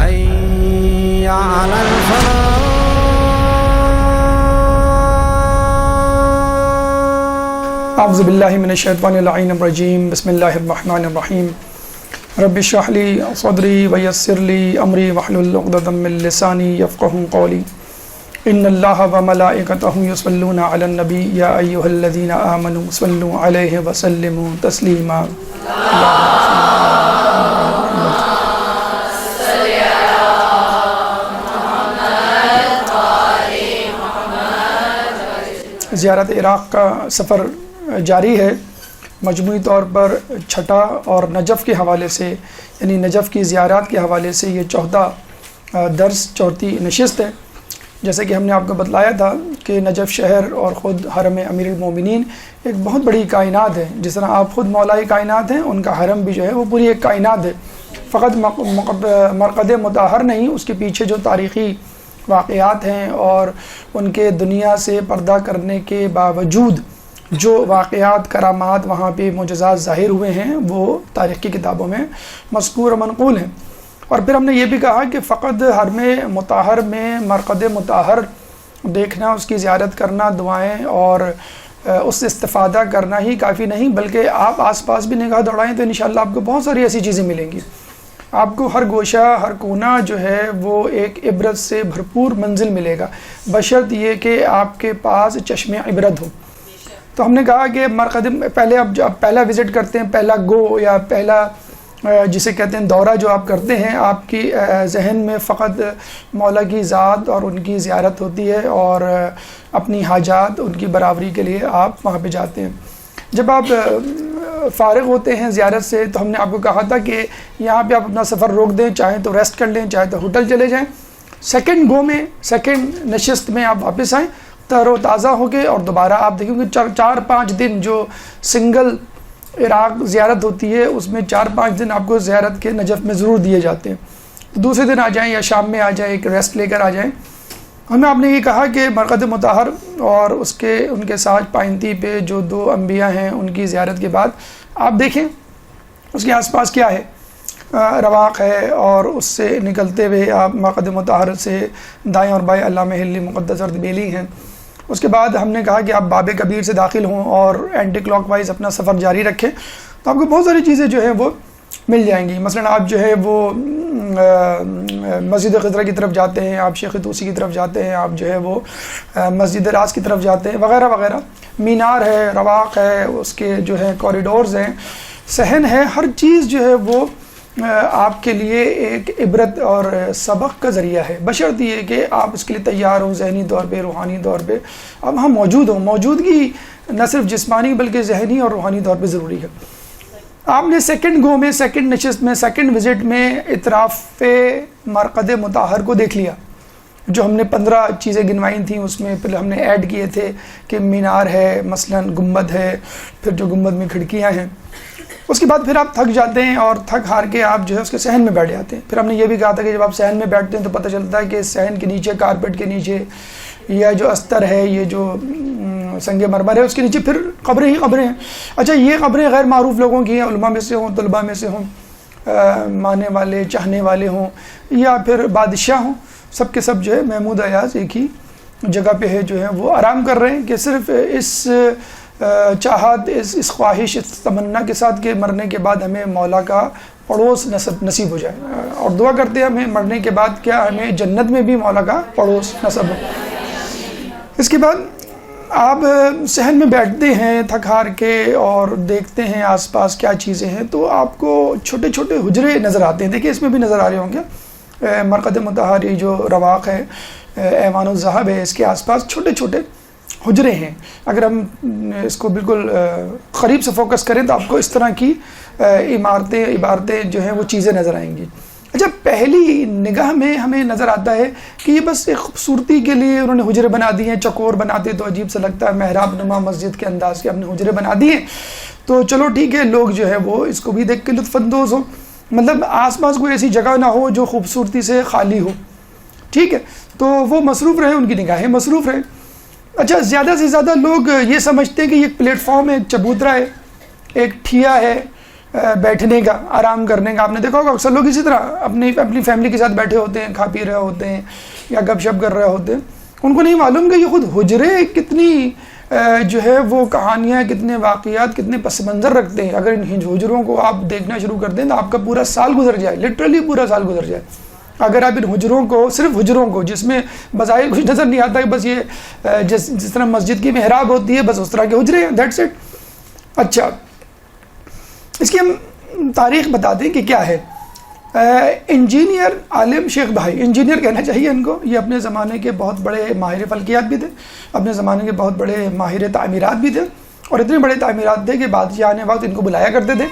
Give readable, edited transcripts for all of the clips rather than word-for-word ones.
حي على الفلاح. اعوذ باللہ من الشیطان اللعین الرجیم. بسم اللہ الرحمن الرحیم. رب اشرح لی صدری ویسر لی امری واحلل عقدۃ من لسانی یفقہوا قولی. ان اللہ وملائکتہ یصلون علی النبی یا ایھا الذین آمنوا صلوا علیہ وسلموا تسلیما. زیارت عراق کا سفر جاری ہے. مجموعی طور پر چھٹا اور نجف کے حوالے سے، یعنی نجف کی زیارات کے حوالے سے یہ چوتھا درس، چوتھی نشست ہے. جیسے کہ ہم نے آپ کو بتلایا تھا کہ نجف شہر اور خود حرم امیر المومنین ایک بہت بڑی کائنات ہے. جس طرح آپ خود مولا کائنات ہیں، ان کا حرم بھی جو ہے وہ پوری ایک کائنات ہے. فقط مرقد مطہر نہیں، اس کے پیچھے جو تاریخی واقعات ہیں اور ان کے دنیا سے پردہ کرنے کے باوجود جو واقعات، کرامات وہاں پہ معجزات ظاہر ہوئے ہیں، وہ تاریخ کی کتابوں میں مذکور و منقول ہیں. اور پھر ہم نے یہ بھی کہا کہ فقط حرم مطہر میں مرقد مطہر دیکھنا، اس کی زیارت کرنا، دعائیں اور اس سے استفادہ کرنا ہی کافی نہیں، بلکہ آپ آس پاس بھی نگاہ دوڑائیں تو انشاءاللہ آپ کو بہت ساری ایسی چیزیں ملیں گی. آپ کو ہر گوشہ، ہر کونا جو ہے وہ ایک عبرت سے بھرپور منزل ملے گا، بشرط یہ کہ آپ کے پاس چشم عبرت ہو. تو ہم نے کہا کہ مرقد پہلے اب جو آپ پہلا وزٹ کرتے ہیں، پہلا گو یا پہلا جسے کہتے ہیں دورہ جو آپ کرتے ہیں، آپ کی ذہن میں فقط مولا کی ذات اور ان کی زیارت ہوتی ہے اور اپنی حاجات ان کی برابری کے لیے آپ وہاں پہ جاتے ہیں. جب آپ فارغ ہوتے ہیں زیارت سے تو ہم نے آپ کو کہا تھا کہ یہاں پہ آپ اپنا سفر روک دیں، چاہیں تو ریسٹ کر لیں، چاہے تو ہوٹل چلے جائیں. سیکنڈ گو میں، سیکنڈ نشست میں آپ واپس آئیں تر و تازہ ہو کے، اور دوبارہ آپ دیکھیں کہ 4-5 دن جو سنگل عراق زیارت ہوتی ہے، اس میں 4-5 دن آپ کو زیارت کے نجف میں ضرور دیے جاتے ہیں. دوسرے دن آ جائیں یا شام میں آ جائیں، ایک ریسٹ لے کر آ جائیں. ہمیں آپ نے یہ کہا کہ مرقد مطہر اور ان کے ساتھ پائنتی پہ جو 2 انبیاء ہیں، ان کی زیارت کے بعد آپ دیکھیں اس کے آس پاس کیا ہے. رواق ہے، اور اس سے نکلتے ہوئے آپ مرقد مطہر سے دائیں اور بائیں علامہ ہلی مقدس اور دبیلی ہیں. اس کے بعد ہم نے کہا کہ آپ باب کبیر سے داخل ہوں اور اینٹی کلاک وائز اپنا سفر جاری رکھیں تو آپ کو بہت ساری چیزیں جو ہیں وہ مل جائیں گی. مثلا آپ جو ہے وہ مسجد خضرہ کی طرف جاتے ہیں، آپ شیخ طوسی کی طرف جاتے ہیں، آپ جو ہے وہ مسجد راز کی طرف جاتے ہیں، وغیرہ وغیرہ. مینار ہے، رواق ہے، اس کے جو ہے کوریڈورز ہیں، صحن ہے. ہر چیز جو ہے وہ آپ کے لیے ایک عبرت اور سبق کا ذریعہ ہے، بشرط یہ کہ آپ اس کے لیے تیار ہوں، ذہنی طور پہ، روحانی طور پہ اب ہم موجود ہوں. موجودگی نہ صرف جسمانی بلکہ ذہنی اور روحانی طور پہ ضروری ہے. آپ نے سیکنڈ گو میں، سیکنڈ نشست میں، سیکنڈ وزٹ میں اطراف مرقد مطہر کو دیکھ لیا. جو ہم نے 15 چیزیں گنوائی تھیں اس میں پھر ہم نے ایڈ کیے تھے کہ مینار ہے، مثلا گنبد ہے، پھر جو گنبد میں کھڑکیاں ہیں. اس کے بعد پھر آپ تھک جاتے ہیں اور تھک ہار کے آپ جو ہے اس کے صحن میں بیٹھ جاتے ہیں. پھر ہم نے یہ بھی کہا تھا کہ جب آپ صحن میں بیٹھتے ہیں تو پتہ چلتا ہے کہ صحن کے نیچے، کارپیٹ کے نیچے، یا جو استر ہے، یہ جو سنگ مرمر ہے، اس کے نیچے پھر قبریں ہی قبریں ہیں. اچھا، یہ قبریں غیر معروف لوگوں کی ہیں، علماء میں سے ہوں، طلباء میں سے ہوں، ماننے والے، چاہنے والے ہوں، یا پھر بادشاہ ہوں، سب کے سب جو ہے محمود ایاز ایک ہی جگہ پہ ہے، جو ہے وہ آرام کر رہے ہیں کہ صرف اس چاہت، اس خواہش، اس تمنا کے ساتھ کہ مرنے کے بعد ہمیں مولا کا پڑوس نصیب ہو جائے. اور دعا کرتے ہیں ہمیں مرنے کے بعد کیا ہمیں جنت میں بھی مولا کا پڑوس نصیب ہو. اس کے بعد آپ صحن میں بیٹھتے ہیں تھک ہار کے اور دیکھتے ہیں آس پاس کیا چیزیں ہیں، تو آپ کو چھوٹے چھوٹے حجرے نظر آتے ہیں. دیکھیں اس میں بھی نظر آ رہے ہوں گے. مرقد مطہر جو رواق ہے، ایوان الذہب ہے، اس کے آس پاس چھوٹے چھوٹے حجرے ہیں. اگر ہم اس کو بالکل قریب سے فوکس کریں تو آپ کو اس طرح کی عبارتیں جو ہیں وہ چیزیں نظر آئیں گی. اچھا، پہلی نگاہ میں ہمیں نظر آتا ہے کہ یہ بس ایک خوبصورتی کے لیے انہوں نے حجرے بنا دیے ہیں. چکور بناتے تو عجیب سا لگتا ہے، محراب نما مسجد کے انداز کے اپنے حجرے بنا دیے تو چلو ٹھیک ہے، لوگ جو ہے وہ اس کو بھی دیکھ کے لطف اندوز ہو. مطلب آس پاس کوئی ایسی جگہ نہ ہو جو خوبصورتی سے خالی ہو. ٹھیک ہے، تو وہ مصروف رہے، ان کی نگاہیں مصروف رہیں. اچھا، زیادہ سے زیادہ لوگ یہ سمجھتے ہیں کہ یہ ایک پلیٹ فارم ہے، ایک چبوترا ہے، ایک ٹھیا ہے، بیٹھنے کا، آرام کرنے کا. آپ نے دیکھا ہوگا اکثر لوگ اسی طرح اپنی فیملی کے ساتھ بیٹھے ہوتے ہیں، کھا پی رہے ہوتے ہیں یا گپ شپ کر رہے ہوتے ہیں. ان کو نہیں معلوم کہ یہ خود حجرے کتنی جو ہے وہ کہانیاں، کتنے واقعات، کتنے پس منظر رکھتے ہیں. اگر ان حجروں کو آپ دیکھنا شروع کر دیں تو آپ کا پورا سال گزر جائے، لٹرلی پورا سال گزر جائے. اگر آپ ان حجروں کو، صرف حجروں کو، جس میں بظاہر کچھ نظر نہیں آتا کہ بس یہ جس طرح مسجد کی محراب ہوتی ہے بس اس طرح کے حجرے ہیں، دیٹس اٹ. اچھا، اس کی ہم تاریخ بتا دیں کہ کیا ہے. انجینئر عالم شیخ بھائی، انجینئر کہنا چاہیے ان کو، یہ اپنے زمانے کے بہت بڑے ماہر فلکیات بھی تھے، اپنے زمانے کے بہت بڑے ماہر تعمیرات بھی تھے، اور اتنے بڑے تعمیرات تھے کہ بادشاہ آنے وقت ان کو بلایا کرتے تھے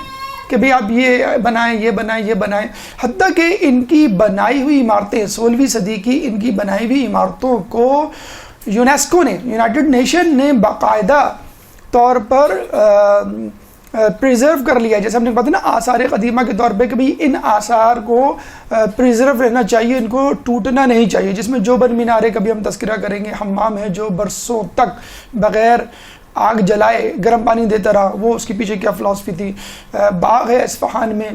کہ بھئی آپ یہ بنائیں، یہ بنائیں، یہ بنائیں. حتیٰ کہ ان کی بنائی ہوئی عمارتیں، 16ویں صدی کی ان کی بنائی ہوئی عمارتوں کو یونیسکو نے، یونائٹڈ نیشن نے باقاعدہ طور پر پریزرو کر لیا. جیسے ہم نے بتا نا آثار قدیمہ کے طور پہ کہ بھئی ان آثار کو پریزرو رہنا چاہیے، ان کو ٹوٹنا نہیں چاہیے. جس میں جو بن مینارے کبھی ہم تذکرہ کریں گے، حمام ہے جو برسوں تک بغیر آگ جلائے گرم پانی دیتا رہا، وہ اس کے پیچھے کیا فلسفی تھی. باغ ہے اصفہان میں،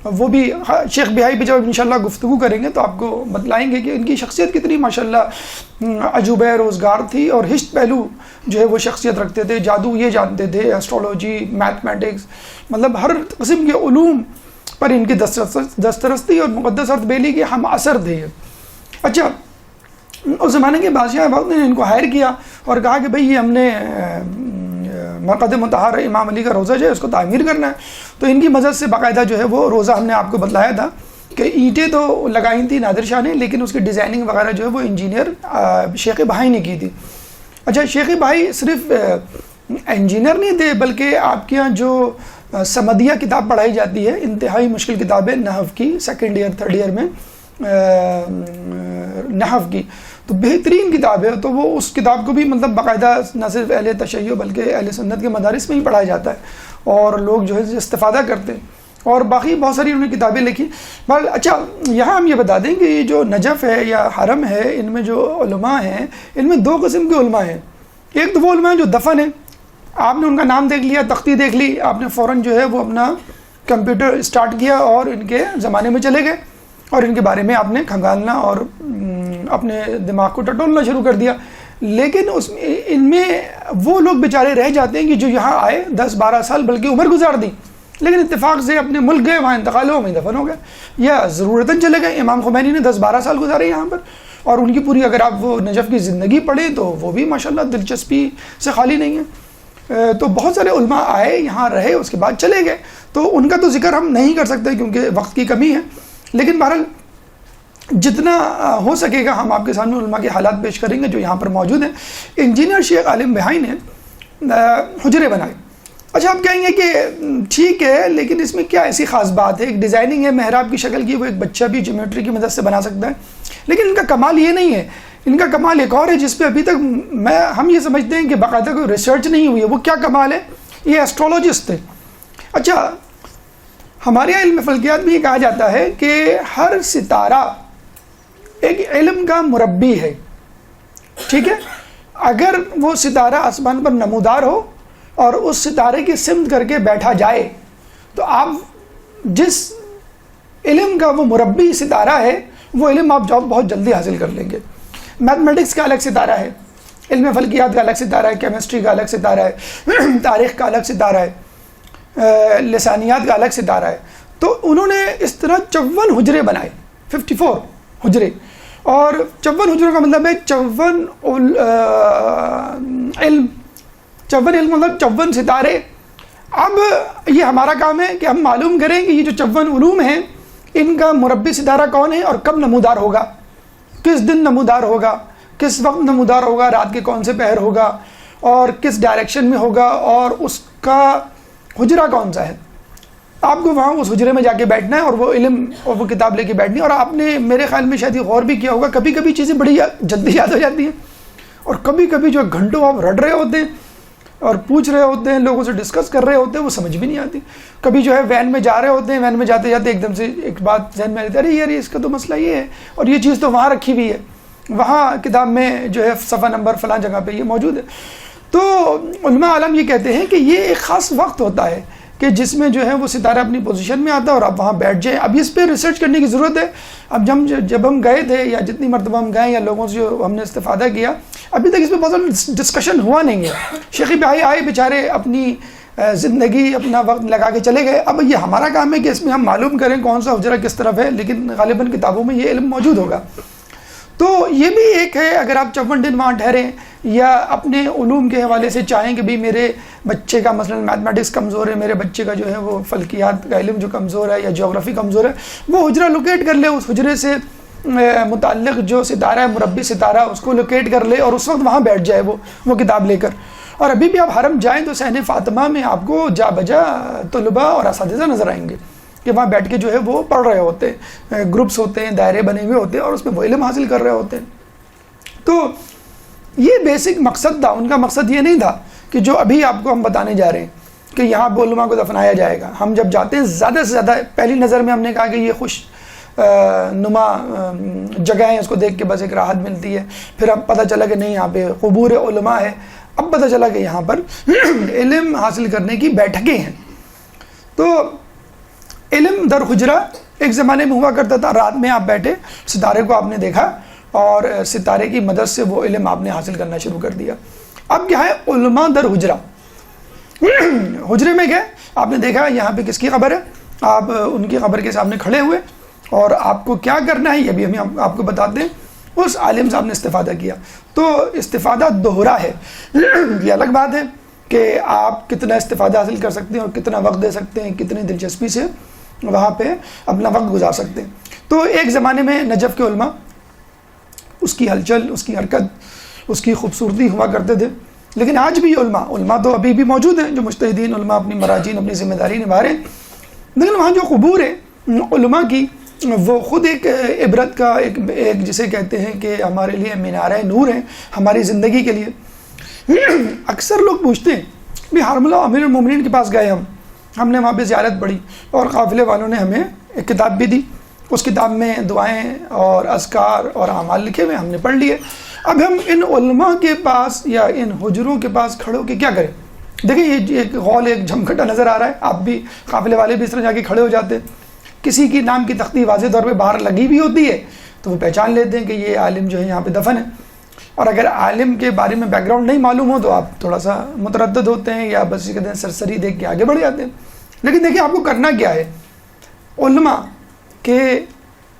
وہ بھی شیخ بہائی پہ جب انشاءاللہ گفتگو کریں گے تو آپ کو بتلائیں گے کہ ان کی شخصیت کتنی ماشاءاللہ عجوبہ روزگار تھی، اور ہشت پہلو جو ہے وہ شخصیت رکھتے تھے. جادو یہ جانتے تھے، ایسٹرولوجی، میتھمیٹکس، مطلب ہر قسم کے علوم پر ان کی دسترستی اور مقدس ارتھ بیلی کے ہم اثر تھے. اچھا، اس زمانے کے بادشاہ وقت نے ان کو ہائر کیا اور کہا کہ بھئی یہ ہم نے مرقد مطہر امام علی کا روزہ جو ہے اس کو تعمیر کرنا ہے. تو ان کی مدد سے باقاعدہ جو ہے وہ روزہ ہم نے آپ کو بتلایا تھا کہ اینٹیں تو لگائی تھیں نادر شاہ نے، لیکن اس کی ڈیزائننگ وغیرہ جو ہے وہ انجینئر شیخ بھائی نے کی تھی. اچھا، شیخ بھائی صرف انجینئر نہیں تھے، بلکہ آپ کے یہاں جو سمدیہ کتاب پڑھائی جاتی ہے، انتہائی مشکل کتاب ہے نحو کی، سیکنڈ ایئر تھرڈ ایئر میں نحو کی، تو بہترین کتاب ہے. تو وہ اس کتاب کو بھی مطلب باقاعدہ نہ صرف اہل تشیع بلکہ اہل سنت کے مدارس میں ہی پڑھایا جاتا ہے اور لوگ جو ہے استفادہ کرتے ہیں. اور باقی بہت ساری انہوں نے کتابیں لکھی. اچھا، یہاں ہم یہ بتا دیں کہ یہ جو نجف ہے یا حرم ہے، ان میں جو علماء ہیں، ان میں دو قسم کے علماء ہیں. ایک تو وہ علماء ہیں جو دفن ہیں، آپ نے ان کا نام دیکھ لیا، تختی دیکھ لی، آپ نے فوراً جو ہے وہ اپنا کمپیوٹر اسٹارٹ کیا اور ان کے زمانے میں چلے گئے اور ان کے بارے میں آپ نے کھنگالنا اور اپنے دماغ کو ٹٹولنا شروع کر دیا. لیکن ان میں وہ لوگ بیچارے رہ جاتے ہیں کہ جو یہاں آئے 10-12 سال بلکہ عمر گزار دی، لیکن اتفاق سے اپنے ملک گئے، وہاں انتقال ہو، وہیں دفن ہو گئے یا ضرورتاً چلے گئے. امام خمینی نے 10-12 سال گزارے یہاں پر، اور ان کی پوری اگر آپ وہ نجف کی زندگی پڑھیں تو وہ بھی ماشاءاللہ دلچسپی سے خالی نہیں ہے. تو بہت سارے علماء آئے، یہاں رہے، اس کے بعد چلے گئے. تو ان کا تو ذکر ہم نہیں کر سکتے کیونکہ وقت کی کمی ہے، لیکن بہرحال جتنا ہو سکے گا ہم آپ کے سامنے علماء کے حالات پیش کریں گے جو یہاں پر موجود ہیں. انجینئر شیخ عالم بہائی نے حجرے بنائے. اچھا، آپ کہیں گے کہ ٹھیک ہے، لیکن اس میں کیا ایسی خاص بات ہے؟ ایک ڈیزائننگ ہے محراب کی شکل کی، وہ ایک بچہ بھی جیومیٹری کی مدد سے بنا سکتا ہے. لیکن ان کا کمال یہ نہیں ہے، ان کا کمال ایک اور ہے جس پہ ابھی تک ہم یہ سمجھتے ہیں کہ باقاعدہ کوئی ریسرچ نہیں ہوئی ہے. وہ کیا کمال ہے؟ یہ ایسٹرولوجسٹ تھے. اچھا، ہمارے یہاں علم فلکیات میں یہ کہا جاتا ہے کہ ہر ستارہ ایک علم کا مربی ہے. ٹھیک ہے، اگر وہ ستارہ آسمان پر نمودار ہو اور اس ستارے کی سمت کر کے بیٹھا جائے تو آپ جس علم کا وہ مربی ستارہ ہے وہ علم آپ بہت جلدی حاصل کر لیں گے. میتھمیٹکس کا الگ ستارہ ہے، علم فلکیات کا الگ ستارہ ہے، کیمسٹری کا الگ ستارہ ہے، تاریخ کا الگ ستارہ ہے، لسانیات کا الگ ستارہ ہے. تو انہوں نے اس طرح 54 حجرے بنائے، 54 حجرے. اور 54 حجروں کا مطلب ہے 54 علم، 54 علم مطلب 54 ستارے. اب یہ ہمارا کام ہے کہ ہم معلوم کریں کہ یہ جو 54 علوم ہیں ان کا مربی ستارہ کون ہے اور کب نمودار ہوگا، کس دن نمودار ہوگا، کس وقت نمودار ہوگا، رات کے کون سے پہر ہوگا اور کس ڈائریکشن میں ہوگا، اور اس کا حجرہ کون سا ہے. آپ کو وہاں اس حجرے میں جا کے بیٹھنا ہے اور وہ علم اور وہ کتاب لے کے بیٹھنی ہے. اور آپ نے میرے خیال میں شاید یہ غور بھی کیا ہوگا، کبھی کبھی چیزیں بڑی جلدی یاد ہو جاتی ہیں اور کبھی کبھی جو گھنٹوں آپ رٹ رہے ہوتے ہیں اور پوچھ رہے ہوتے ہیں، لوگوں سے ڈسکس کر رہے ہوتے ہیں، وہ سمجھ بھی نہیں آتی. کبھی جو ہے وین میں جا رہے ہوتے ہیں، وین میں جاتے جاتے ایک دم سے ایک بات ذہن میں آتی ہے، ارے یار اس کا تو مسئلہ یہ ہے اور یہ چیز تو وہاں رکھی ہوئی ہے، وہاں کتاب میں جو ہے صفحہ نمبر فلاں جگہ پہ یہ موجود ہے. تو علماء عالم یہ کہتے ہیں کہ یہ ایک خاص وقت ہوتا ہے کہ جس میں جو ہے وہ ستارہ اپنی پوزیشن میں آتا ہے اور آپ وہاں بیٹھ جائیں. اب اس پہ ریسرچ کرنے کی ضرورت ہے. اب جب ہم گئے تھے یا جتنی مرتبہ ہم گئے یا لوگوں سے جو ہم نے استفادہ کیا, ابھی تک اس پہ بہت زیادہ ڈسکشن ہوا نہیں ہے. شیخی بھائی آئے بیچارے, اپنی زندگی اپنا وقت لگا کے چلے گئے. اب یہ ہمارا کام ہے کہ اس میں ہم معلوم کریں کون سا حجرہ کس طرف ہے, لیکن غالباً کتابوں میں یہ علم موجود ہوگا. تو یہ بھی ایک ہے, اگر آپ 54 دن وہاں ٹھہریں یا اپنے علوم کے حوالے سے چاہیں کہ بھی میرے بچے کا مثلا میتھمیٹکس کمزور ہے, میرے بچے کا جو ہے وہ فلکیات کا علم جو کمزور ہے یا جغرافی کمزور ہے, وہ حجرہ لوکیٹ کر لے, اس حجرے سے متعلق جو ستارہ ہے مربی ستارہ اس کو لوکیٹ کر لے اور اس وقت وہاں بیٹھ جائے وہ کتاب لے کر. اور ابھی بھی آپ حرم جائیں تو صحن فاطمہ میں آپ کو جا بجا طلباء اور اساتذہ نظر آئیں گے کہ وہاں بیٹھ کے جو ہے وہ پڑھ رہے ہوتے ہیں, گروپس ہوتے ہیں, دائرے بنے ہوئے ہوتے ہیں اور اس میں وہ علم حاصل کر رہے ہوتے ہیں. تو یہ بیسک مقصد تھا. ان کا مقصد یہ نہیں تھا کہ جو ابھی آپ کو ہم بتانے جا رہے ہیں کہ یہاں پہ علماء کو دفنایا جائے گا. ہم جب جاتے ہیں زیادہ سے زیادہ پہلی نظر میں ہم نے کہا کہ یہ خوش نما جگہ ہیں, اس کو دیکھ کے بس ایک راحت ملتی ہے. پھر اب پتہ چلا کہ نہیں, یہاں پہ قبور علماء ہے. اب پتہ چلا کہ یہاں پر علم حاصل کرنے کی بیٹھکیں ہیں. تو علم در حجرہ ایک زمانے میں ہوا کرتا تھا. رات میں آپ بیٹھے, ستارے کو آپ نے دیکھا اور ستارے کی مدد سے وہ علم آپ نے حاصل کرنا شروع کر دیا. اب کیا ہے علماء در حجرہ. حجرے میں گئے, آپ نے دیکھا یہاں پہ کس کی قبر ہے, آپ ان کی قبر کے سامنے کھڑے ہوئے اور آپ کو کیا کرنا ہے یہ بھی ہم آپ کو بتاتے ہیں. اس عالم صاحب نے استفادہ کیا. تو استفادہ دوہرا ہے. یہ الگ بات ہے کہ آپ کتنا استفادہ حاصل کر سکتے ہیں اور کتنا وقت دے سکتے ہیں, کتنی دلچسپی سے وہاں پہ اپنا وقت گزار سکتے ہیں. تو ایک زمانے میں نجف کے علماء, اس کی ہلچل, اس کی حرکت, اس کی خوبصورتی ہوا کرتے تھے. لیکن آج بھی علماء تو ابھی بھی موجود ہیں, جو مجتہدین علماء اپنی مراجین اپنی ذمہ داری نبھا رہے ہیں. لیکن وہاں جو قبور ہے علماء کی, وہ خود ایک عبرت کا ایک جسے کہتے ہیں کہ ہمارے لیے مینارہ نور ہے ہماری زندگی کے لیے. اکثر لوگ پوچھتے ہیں بھی حرملہ امیر المومنین کے پاس گئے ہم نے وہاں پہ زیارت پڑھی اور قافلے والوں نے ہمیں ایک کتاب بھی دی, اس کتاب میں دعائیں اور اذکار اور اعمال لکھے ہوئے, ہم نے پڑھ لیے. اب ہم ان علماء کے پاس یا ان حجروں کے پاس کھڑے ہو کے کیا کریں؟ دیکھیں یہ ایک غول, ایک جھمکھٹا نظر آ رہا ہے. آپ بھی قافلے والے بھی اس طرح جا کے کھڑے ہو جاتے ہیں. کسی کی نام کی تختی واضح طور پہ باہر لگی بھی ہوتی ہے تو وہ پہچان لیتے ہیں کہ یہ عالم جو ہے یہاں پہ دفن ہے. اور اگر عالم کے بارے میں بیک گراؤنڈ نہیں معلوم ہو تو آپ تھوڑا سا متردد ہوتے ہیں یا بس کہتے ہیں سرسری دیکھ کے آگے بڑھ جاتے ہیں. لیکن دیکھیں آپ کو کرنا کیا ہے. علماء کے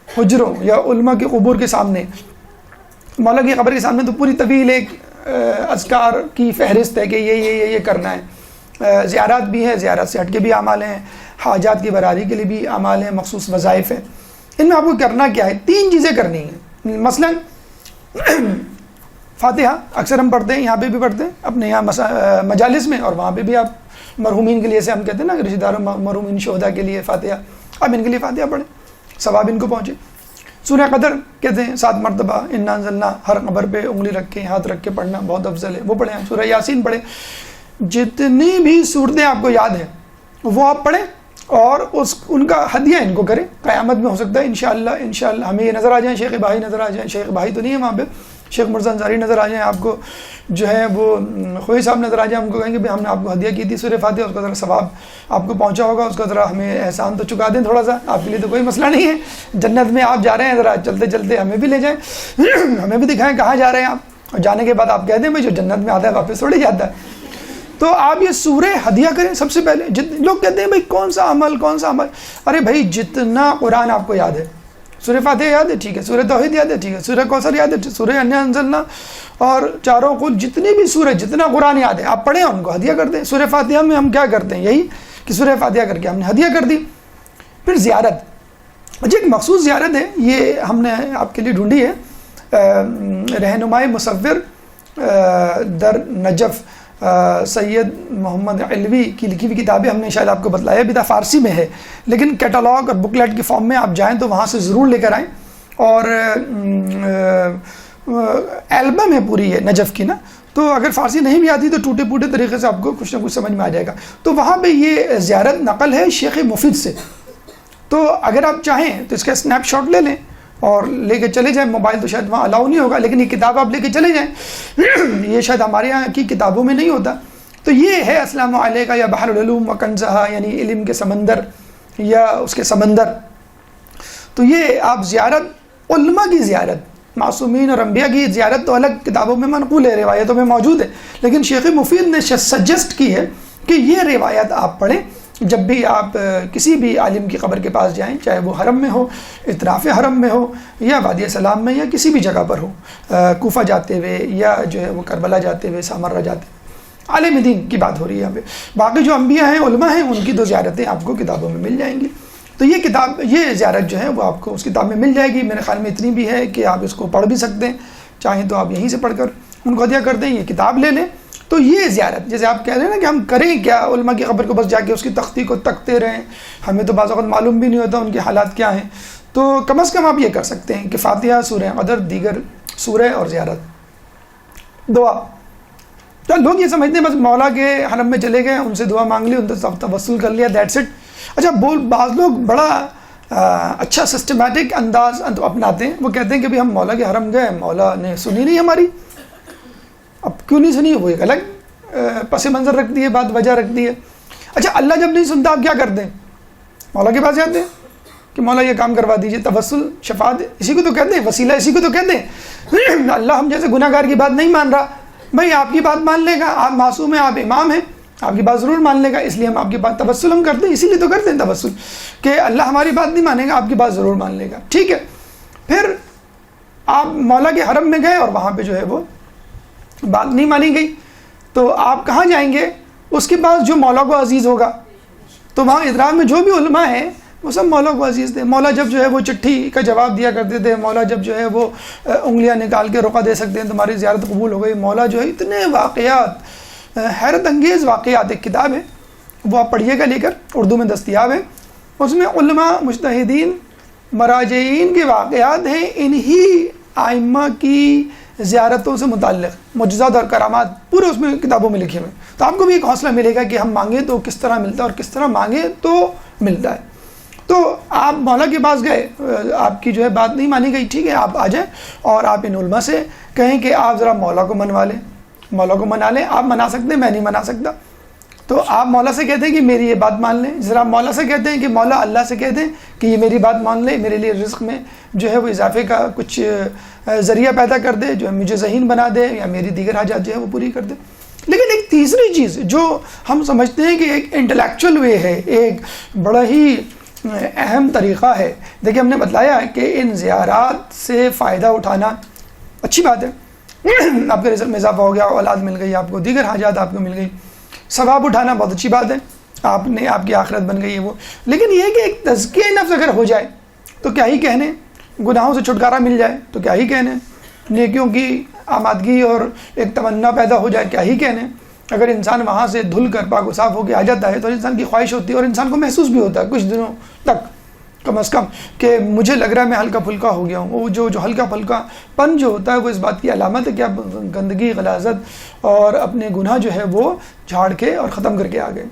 حجروں یا علماء کے قبور کے سامنے, مولا کی قبر کے سامنے تو پوری طویل ایک اذکار کی فہرست ہے کہ یہ کرنا ہے. زیارات بھی ہیں, زیارت سے ہٹ کے بھی اعمال ہیں, حاجات کی براری کے لیے بھی اعمال ہیں, مخصوص وظائف ہیں. ان میں آپ کو کرنا کیا ہے؟ 3 چیزیں کرنی ہیں. مثلا فاتحہ اکثر ہم پڑھتے ہیں, یہاں پہ بھی پڑھتے ہیں اپنے یہاں مجالس میں, اور وہاں پہ بھی آپ مرحومین کے لیے سے ہم کہتے ہیں نا رشتہ داروں مرحومین شہداء کے لیے فاتحہ, اب ان کے لیے فاتحہ پڑھیں, ثواب ان کو پہنچے. سورہ قدر کہتے ہیں 7 مرتبہ انا انزلنا, ہر قبر پہ انگلی رکھ کے ہاتھ رکھ کے پڑھنا بہت افضل ہے, وہ پڑھیں. سورہ یاسین پڑھیں. جتنی بھی صورتیں آپ کو یاد ہیں وہ آپ پڑھیں اور ان کا ہدیہ ان کو کریں. قیامت میں ہو سکتا ہے انشاءاللہ ہمیں یہ نظر آ جائیں, شیخ بھائی نظر آ جائیں, شیخ بھائی تو نہیں ہے وہاں پہ, شیخ مرزا انصاری نظر آ جائیں, آپ کو جو ہے وہ خوئی صاحب نظر آ جائیں, ہم کو کہیں گے بھی ہم نے آپ کو ہدیہ کی تھی سورہ فاتحہ, اس کا ذرا ثواب آپ کو پہنچا ہوگا, اس کا ذرا ہمیں احسان تو چکا دیں تھوڑا سا, آپ کے لیے تو کوئی مسئلہ نہیں ہے. جنت میں آپ جا رہے ہیں, ذرا چلتے چلتے ہمیں بھی لے جائیں, ہمیں بھی دکھائیں کہاں جا رہے ہیں آپ, اور جانے کے بعد آپ کہہ دیں بھائی جو جنت میں آتا ہے واپس تھوڑے جاتا ہے. تو آپ یہ سورہ ہدیہ کریں سب سے پہلے. لوگ کہتے ہیں بھائی کون سا عمل, ارے بھائی جتنا قرآن آپ کو یاد ہے, سورہ فاتحہ یاد ہے ٹھیک ہے, سورہ توحید یاد ہے ٹھیک ہے, سورہ کوثر یاد ہے, سورہ انا انزلنا اور چاروں کو جتنی بھی سورہ جتنا قرآن یاد ہے آپ پڑھیں, ان کو ہدیہ کر دیں. سورہ فاتحہ میں ہم کیا کرتے ہیں, یہی کہ سورہ فاتحہ کر کے ہم نے ہدیہ کر دی. پھر زیارت, مجھے ایک مخصوص زیارت ہے, یہ ہم نے آپ کے لیے ڈھونڈی ہے, رہنمائے مصور در نجف سید محمد علوی کی لکھی ہوئی کتابیں ہم نے شاید آپ کو بتلایا بھی تھا, فارسی میں ہے, لیکن کیٹالاگ اور بکلیٹ کی فارم میں آپ جائیں تو وہاں سے ضرور لے کر آئیں. اور البم ہے پوری ہے نجف کی نا, تو اگر فارسی نہیں بھی آتی تو ٹوٹے پوٹے طریقے سے آپ کو کچھ نہ کچھ سمجھ میں آ جائے گا. تو وہاں پہ یہ زیارت نقل ہے شیخ مفید سے, تو اگر آپ چاہیں تو اس کا اسنیپ شاٹ لے لیں اور لے کے چلے جائیں. موبائل تو شاید وہاں الاؤ نہیں ہوگا, لیکن یہ کتاب آپ لے کے چلے جائیں. یہ شاید ہمارے یہاں کی کتابوں میں نہیں ہوتا, تو یہ ہے السلام علیکم یا بحر العلوم و کنزہا، یعنی علم کے سمندر یا اس کے سمندر. تو یہ آپ زیارت، علماء کی زیارت، معصومین اور انبیاء کی زیارت تو الگ کتابوں میں منقول ہے، روایتوں میں موجود ہے، لیکن شیخ مفید نے سجیسٹ کی ہے کہ یہ روایت آپ پڑھیں جب بھی آپ کسی بھی عالم کی قبر کے پاس جائیں، چاہے وہ حرم میں ہو، اطراف حرم میں ہو، یا وادی سلام میں، یا کسی بھی جگہ پر ہو، کوفہ جاتے ہوئے یا جو ہے وہ کربلا جاتے ہوئے، سامرہ جاتے ہوئے. عالم دین کی بات ہو رہی ہے یہاں پہ. باقی جو انبیاء ہیں، علماء ہیں، ان کی دو زیارتیں آپ کو کتابوں میں مل جائیں گی. تو یہ کتاب، یہ زیارت جو ہے وہ آپ کو اس کتاب میں مل جائے گی. میرے خیال میں اتنی بھی ہے کہ آپ اس کو پڑھ بھی سکتے ہیں، چاہیں تو آپ یہیں سے پڑھ کر ان کو ہدیہ کر دیں، یہ کتاب لے لیں. تو یہ زیارت، جیسے آپ کہہ رہے ہیں نا کہ ہم کریں کیا، علماء کی قبر کو بس جا کے اس کی تختی کو تکتے رہیں، ہمیں تو بعض اوقات معلوم بھی نہیں ہوتا ان کے حالات کیا ہیں. تو کم از کم آپ یہ کر سکتے ہیں کہ فاتحہ، سورہ قدر، دیگر سورہ اور زیارت، دعا. تو لوگ یہ سمجھتے ہیں بس مولا کے حرم میں چلے گئے، ان سے دعا مانگ لی، ان سے توسل کر لیا، دیٹس اٹ. اچھا، بعض لوگ بڑا اچھا سسٹمیٹک انداز اپناتے ہیں. وہ کہتے ہیں کہ ہم مولا کے حرم گئے، مولا نے سنی نہیں ہماری. اب کیوں نہیں سنی، وہ ایک الگ پس منظر رکھتی ہے، بات وجہ رکھتی ہے. اچھا، اللہ جب نہیں سنتا آپ کیا کرتے ہیں؟ مولا کے پاس جاتے ہیں کہ مولا یہ کام کروا دیجئے. توسل، شفاعت اسی کو تو کہتے ہیں، وسیلہ اسی کو تو کہتے ہیں. اللہ ہم جیسے گناہ گار کی بات نہیں مان رہا، بھائی آپ کی بات مان لے گا، آپ معصوم ہیں، آپ امام ہیں، آپ کی بات ضرور مان لے گا، اس لیے ہم آپ کی بات توسل ہم کرتے ہیں، اسی لیے تو کرتے ہیں توسل کہ اللہ ہماری بات نہیں مانے گا، آپ کی بات ضرور مان لے گا. ٹھیک ہے، پھر آپ مولا کے حرم میں گئے اور وہاں پہ جو ہے وہ بات نہیں مانی گئی، تو آپ کہاں جائیں گے؟ اس کے پاس جو مولا کو عزیز ہوگا. تو وہاں اطراف میں جو بھی علماء ہیں وہ سب مولا کو عزیز تھے. مولا جب جو ہے وہ چٹھی کا جواب دیا کرتے تھے، مولا جب جو ہے وہ انگلیاں نکال کے رقعہ دے سکتے ہیں تمہاری زیارت قبول ہو گئی. مولا جو ہے اتنے واقعات، حیرت انگیز واقعات. ایک کتاب ہے وہ آپ پڑھیے گا لے کر، اردو میں دستیاب ہے. اس میں علماء، مجتہدین، مراجعین کے واقعات ہیں، انہی ائمہ کی زیارتوں سے متعلق معجزات اور کرامات پورے اس میں کتابوں میں لکھے ہوئے. تو آپ کو بھی ایک حوصلہ ملے گا کہ ہم مانگیں تو کس طرح ملتا ہے اور کس طرح مانگیں تو ملتا ہے. تو آپ مولا کے پاس گئے، آپ کی جو ہے بات نہیں مانی گئی، ٹھیک ہے، آپ آ جائیں اور آپ ان علماء سے کہیں کہ آپ ذرا مولا کو منوا لیں، مولا کو منا لیں. آپ منا سکتے ہیں، میں نہیں منا سکتا. تو آپ مولا سے کہتے ہیں کہ میری یہ بات مان لیں. ذرا مولا سے کہتے ہیں کہ مولا اللہ سے کہتے ہیں کہ یہ میری بات مان لیں، میرے لیے رزق میں جو ہے وہ اضافے کا کچھ ذریعہ پیدا کر دے، جو مجھے ذہین بنا دے، یا میری دیگر حاجات جو ہے وہ پوری کر دے. لیکن ایک تیسری چیز جو ہم سمجھتے ہیں کہ ایک انٹلیکچوئل وے ہے، ایک بڑا ہی اہم طریقہ ہے. دیکھیں، ہم نے بتلایا ہے کہ ان زیارات سے فائدہ اٹھانا اچھی بات ہے. آپ کے رزق میں اضافہ ہو گیا، اولاد مل گئی آپ کو، دیگر حاجات آپ کو مل گئی، ثواب اٹھانا بہت اچھی بات ہے، آپ کی آخرت بن گئی ہے وہ. لیکن یہ کہ ایک تزکیہ نفس اگر ہو جائے تو کیا ہی کہنے، گناہوں سے چھٹکارا مل جائے تو کیا ہی کہنے، نیکیوں کی آمادگی اور ایک تمنا پیدا ہو جائے کیا ہی کہنے. اگر انسان وہاں سے دھل کر پاک و صاف ہو کے آ جاتا ہے تو انسان کی خواہش ہوتی ہے، اور انسان کو محسوس بھی ہوتا ہے کچھ دنوں تک کم از کم کہ مجھے لگ رہا ہے میں ہلکا پھلکا ہو گیا ہوں. وہ جو ہلکا پھلکا پن جو ہوتا ہے وہ اس بات کی علامت ہے کہ آپ گندگی، غلاظت اور اپنے گناہ جو ہے وہ جھاڑ کے اور ختم کر کے آ گئے.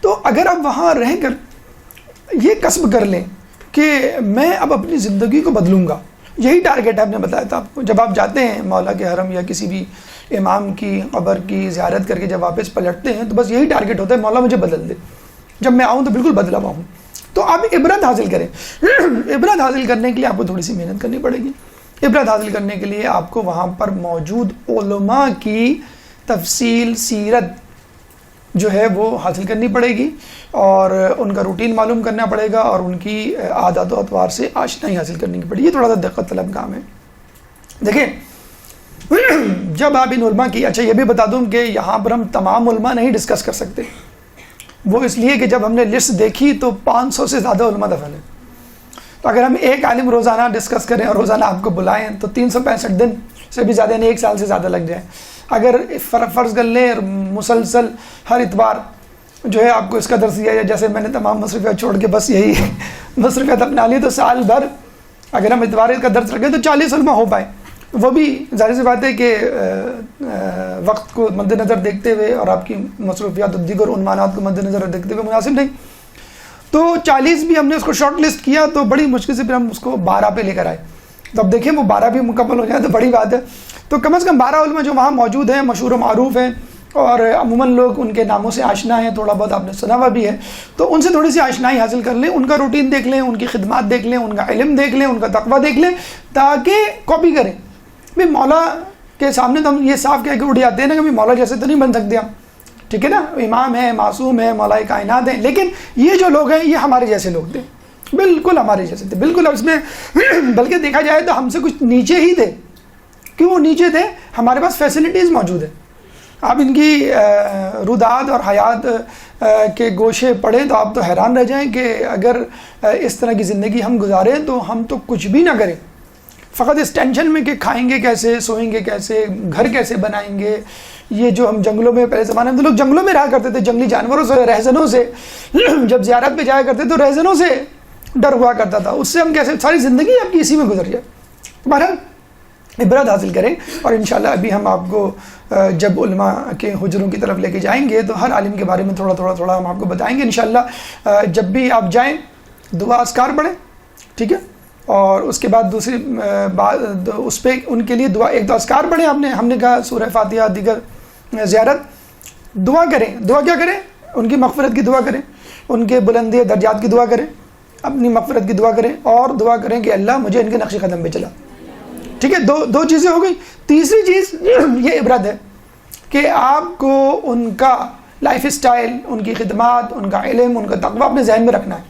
تو اگر آپ وہاں رہ کر یہ کسب کر لیں کہ میں اب اپنی زندگی کو بدلوں گا، یہی ٹارگیٹ ہے. آپ نے بتایا تھا آپ کو، جب آپ جاتے ہیں مولا کے حرم یا کسی بھی امام کی قبر کی زیارت کر کے جب واپس پلٹتے ہیں تو بس یہی ٹارگیٹ ہوتا ہے، مولا مجھے بدل دے، جب میں آؤں تو بالکل بدلا ہوا ہوں. تو آپ عبرت حاصل کریں. عبرت حاصل کرنے کے لیے آپ کو تھوڑی سی محنت کرنی پڑے گی. عبرت حاصل کرنے کے لیے آپ کو وہاں پر موجود علماء کی تفصیل، سیرت جو ہے وہ حاصل کرنی پڑے گی، اور ان کا روٹین معلوم کرنا پڑے گا، اور ان کی عادات و اطوار سے آشنائی حاصل کرنے کی پڑے گی. یہ تھوڑا سا دقت طلب کام ہے. دیکھیں، جب آپ ان علماء کی، اچھا یہ بھی بتا دوں کہ یہاں پر ہم تمام علماء نہیں ڈسکس کر سکتے، وہ اس لیے کہ جب ہم نے لسٹ دیکھی تو 500 سے زیادہ علماء دفن ہیں. تو اگر ہم ایک عالم روزانہ ڈسکس کریں اور روزانہ آپ کو بلائیں تو 365 دن سے بھی زیادہ، یعنی ایک سال سے زیادہ لگ جائے. اگر فرض کر لیں مسلسل ہر اتوار جو ہے آپ کو اس کا درس دیا جائے، جیسے میں نے تمام مصروفیات چھوڑ کے بس یہی مصروفیات اپنا لی، تو سال بھر اگر ہم اتوار کا درس رکھیں تو 40 علماء ہو پائیں. وہ بھی ظاہر سی بات ہے کہ وقت کو مد نظر دیکھتے ہوئے اور آپ کی مصروفیات اور دیگر عنوانات کو مد نظر دیکھتے ہوئے مناسب نہیں. تو 40 بھی ہم نے اس کو شارٹ لسٹ کیا، تو بڑی مشکل سے پھر ہم اس کو 12 پہ لے کر آئے. تو اب دیکھیں وہ 12 بھی مکمل ہو جائے تو بڑی بات ہے. تو کم از کم 12 علماء جو وہاں موجود ہیں، مشہور و معروف ہیں، اور عموماً لوگ ان کے ناموں سے آشنا ہیں، تھوڑا بہت آپ نے سنا ہوا بھی ہے، تو ان سے تھوڑی سی آشنائی حاصل کر لیں، ان کا روٹین دیکھ لیں، ان کی خدمات دیکھ لیں، ان کا علم دیکھ لیں، ان کا تقویٰ دیکھ لیں، تاکہ کاپی کریں. بھائی مولا کے سامنے تو ہم یہ صاف کہہ کے اٹھ جاتے ہیں نا کہ بھائی مولا جیسے تو نہیں بن سکتے ہم، ٹھیک ہے نا، امام ہے، معصوم ہے، مولا کائنات ہیں، لیکن یہ جو لوگ ہیں یہ ہمارے جیسے لوگ تھے، بالکل ہمارے جیسے تھے، بالکل. اس میں بلکہ دیکھا جائے تو ہم سے کچھ نیچے ہی تھے. کیوں وہ نیچے تھے؟ ہمارے پاس فیسلٹیز موجود ہیں. آپ ان کی رودات اور حیات کے گوشے پڑھیں تو آپ تو حیران رہ جائیں کہ اگر اس طرح کی زندگی ہم گزاریں تو ہم تو کچھ بھی نہ کریں، فقط اس ٹینشن میں کہ کھائیں گے کیسے، سوئیں گے کیسے، گھر کیسے بنائیں گے. یہ جو ہم جنگلوں میں پہلے زمانے میں تو لوگ جنگلوں میں رہا کرتے تھے، جنگلی جانوروں سے، رہزنوں سے. جب زیارت پہ جایا کرتے تو رہزنوں سے ڈر ہوا کرتا تھا، اس سے ہم کیسے ساری زندگی آپ کی اسی میں گزر جائے. بہرحال عبرت حاصل کریں. اور انشاءاللہ ابھی ہم آپ کو جب علماء کے حجروں کی طرف لے کے جائیں گے تو ہر عالم کے بارے میں تھوڑا ہم آپ کو بتائیں گے انشاءاللہ. جب بھی آپ جائیں دعا اذکار پڑھیں، ٹھیک ہے، اور اس کے بعد دوسری بات اس پہ ان کے لیے دعا، ایک تو اذکار پڑھیں، ہم نے کہا سورہ فاتحہ، دیگر زیارت، دعا کریں. دعا کیا کریں؟ ان کی مغفرت کی دعا کریں، ان کے بلندی درجات کی دعا کریں، اپنی مغفرت کی دعا کریں، اور دعا کریں کہ اللہ مجھے ان کے نقش قدم پہ چلا. ٹھیک ہے، دو چیزیں ہو گئی. تیسری چیز یہ عبرت ہے کہ آپ کو ان کا لائف اسٹائل، ان کی خدمات، ان کا علم، ان کا تقویٰ اپنے ذہن میں رکھنا ہے،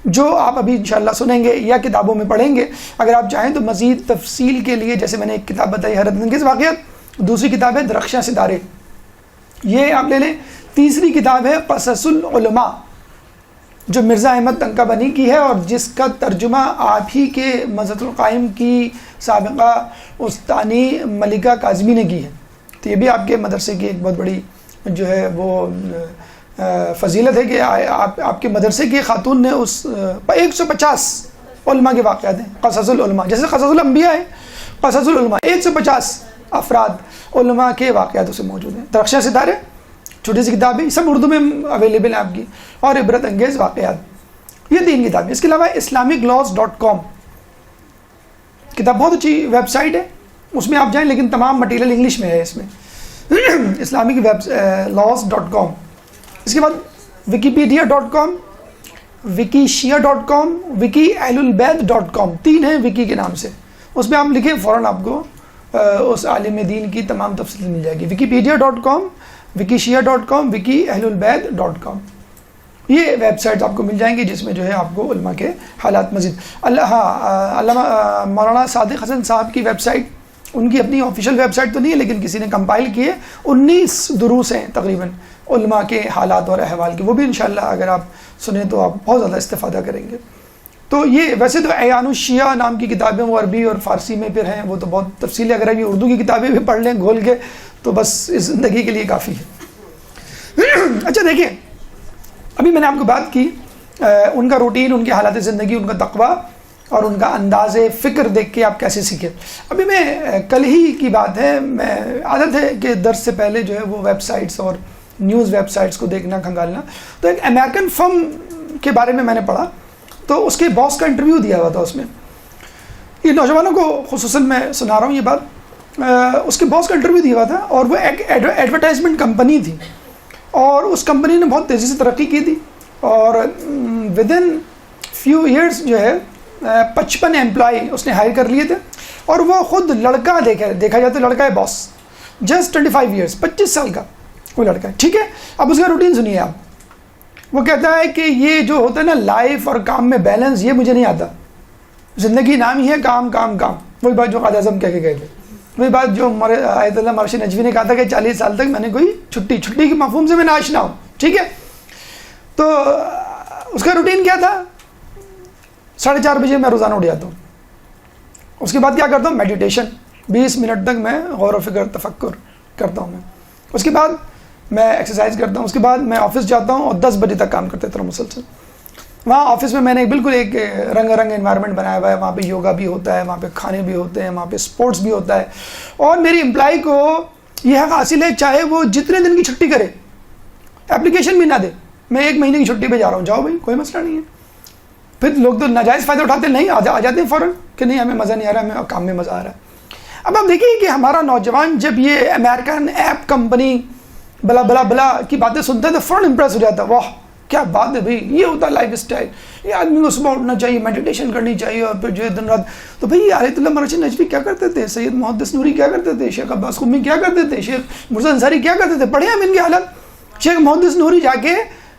جو آپ ابھی انشاءاللہ سنیں گے یا کتابوں میں پڑھیں گے. اگر آپ چاہیں تو مزید تفصیل کے لیے جیسے میں نے ایک کتاب بتائی حیرت انگیز واقعات، دوسری کتاب ہے درخشاں ستارے، یہ آپ لے لیں. تیسری کتاب ہے قصص العلماء جو مرزا احمد طنطاوی کی ہے اور جس کا ترجمہ آپ ہی کے مزت القائم کی سابقہ استانی ملکہ کاظمی نے کی ہے. تو یہ بھی آپ کے مدرسے کی ایک بہت بڑی جو ہے وہ فضیلت ہے کہ آپ کے مدرسے کی خاتون نے اس 150 علماء کے واقعات ہیں، قصص العلماء، جیسے قصص الانبیاء ہے، قصص العلماء 150 افراد علماء کے واقعات اسے موجود ہیں. درخشاں ستارے چھوٹی سی کتاب ہے، سب اردو میں اویلیبل ہے آپ کی، اور عبرت انگیز واقعات، یہ 3 کتابیں. اس کے علاوہ islamiclaws.com کتاب بہت اچھی ویب سائٹ ہے، اس میں آپ جائیں، لیکن تمام مٹیریل انگلش میں ہے اس میں. islamiclaws.com. اس کے بعد wikipedia.com، wikishia.com، wikiehlulbayt.com، 3 ہیں وکی کے نام سے. اس میں آپ لکھیں فوراً آپ کو اس عالم دین کی تمام تفصیل مل جائے گی. wikipedia.com، wikishia.com، wikiehlulbayt.com، یہ ویب سائٹس آپ کو مل جائیں گی جس میں جو ہے آپ کو علماء کے حالات مزید. علامہ مولانا صادق حسن صاحب کی ویب سائٹ، ان کی اپنی آفیشیل ویب سائٹ تو نہیں ہے لیکن کسی نے کمپائل کیے، 19 دروس ہیں تقریباً علماء کے حالات اور احوال کے، وہ بھی انشاءاللہ اگر آپ سنیں تو آپ بہت زیادہ استفادہ کریں گے. تو یہ ویسے تو اعیان الشیعہ نام کی کتابیں وہ عربی اور فارسی میں پھر ہیں، وہ تو بہت تفصیل ہے، اگر ابھی اردو کی کتابیں بھی پڑھ لیں گھول کے تو بس اس زندگی کے لیے کافی ہے. اچھا دیکھیں، ابھی میں نے آپ کو بات کی ان کا روٹین، ان کے حالات زندگی، ان کا تقویٰ اور ان کا انداز فکر دیکھ کے آپ کیسے سیکھیں. ابھی میں کل ہی کی بات ہے، میں عادت ہے کہ درس سے پہلے جو ہے وہ ویب سائٹس اور نیوز ویب سائٹس کو دیکھنا کھنگالنا. تو ایک امریکن فرم کے بارے میں نے پڑھا، تو اس کے باس کا انٹرویو دیا ہوا تھا. اس میں یہ نوجوانوں کو خصوصاً میں سنا رہا ہوں یہ بات، اس کے باس کا انٹرویو دیا ہوا تھا اور وہ ایک ایڈورٹائزمنٹ کمپنی تھی، اور اس کمپنی نے بہت تیزی سے ترقی کی تھی، اور ود ان فیو ایئرس جو ہے 55 امپلائی اس نے ہائر کر لیے تھے. اور وہ خود لڑکا دیکھا جاتا ہے، لڑکا ہے باس، جسٹ 25 ایئرس، 25 سال کا وہ لڑکا ہے. ٹھیک ہے، اب اس کا روٹین سنیے آپ. وہ کہتا ہے کہ یہ جو ہوتا ہے نا لائف اور کام میں بیلنس، یہ مجھے نہیں آتا. زندگی نام ہی ہے کام کام کام. وہی بات جو قائد اعظم کہہ کے گئے تھے، وہی بات جو آیت اللہ مرشد نجوی نے کہا تھا کہ 40 سال تک میں نے کوئی چھٹی کے مفہوم سے میں ناشنا ہوں. ٹھیک ہے، تو اس کا روٹین کیا تھا؟ 4:30 بجے میں روزانہ اٹھ جاتا ہوں. اس کے بعد کیا کرتا ہوں؟ میڈیٹیشن، 20 منٹ تک میں غور و فکر تفکر کرتا ہوں. اس کے بعد میں ایکسرسائز کرتا ہوں. اس کے بعد میں آفس جاتا ہوں اور 10 بجے تک کام کرتا رہتا ہوں مسلسل. وہاں آفس میں نے بالکل ایک رنگ انوائرمنٹ بنایا ہوا ہے. وہاں پہ یوگا بھی ہوتا ہے، وہاں پہ کھانے بھی ہوتے ہیں، وہاں پہ اسپورٹس بھی ہوتا ہے. اور میری امپلائی کو یہ حق حاصل ہے چاہے وہ جتنے دن کی چھٹی کرے، اپلیکیشن بھی نہ دے، میں 1 مہینے کی چھٹی پہ جا رہا ہوں، جاؤ بھائی، کوئی مسئلہ نہیں ہے. پھر لوگ تو ناجائز فائدہ اٹھاتے نہیں، آ جاتے ہیں فوراً کہ نہیں ہمیں مزہ نہیں آ رہا، ہمیں کام میں مزہ آ رہا ہے. اب آپ دیکھیے کہ ہمارا نوجوان جب یہ امریکن ایپ کمپنی بلا بلا بلا کی باتیں سنتا ہے تو فوراً امپریس ہو جاتا ہے, واہ کیا بات ہے بھائی, یہ ہوتا ہے لائف اسٹائل, یہ آدمی کو صبح اٹھنا چاہیے, میڈیٹیشن کرنی چاہیے, اور پھر جو ہے دن رات. تو بھائی آیت اللہ مرشد نجفی کیا کرتے تھے, سید محدث نوری کیا کرتے تھے, شیخ عباس قمی کیا کرتے تھے, شیخ مرزا انصاری کیا کرتے تھے, پڑھے ہم ان کی حالت. شیخ محدث نوری جا کے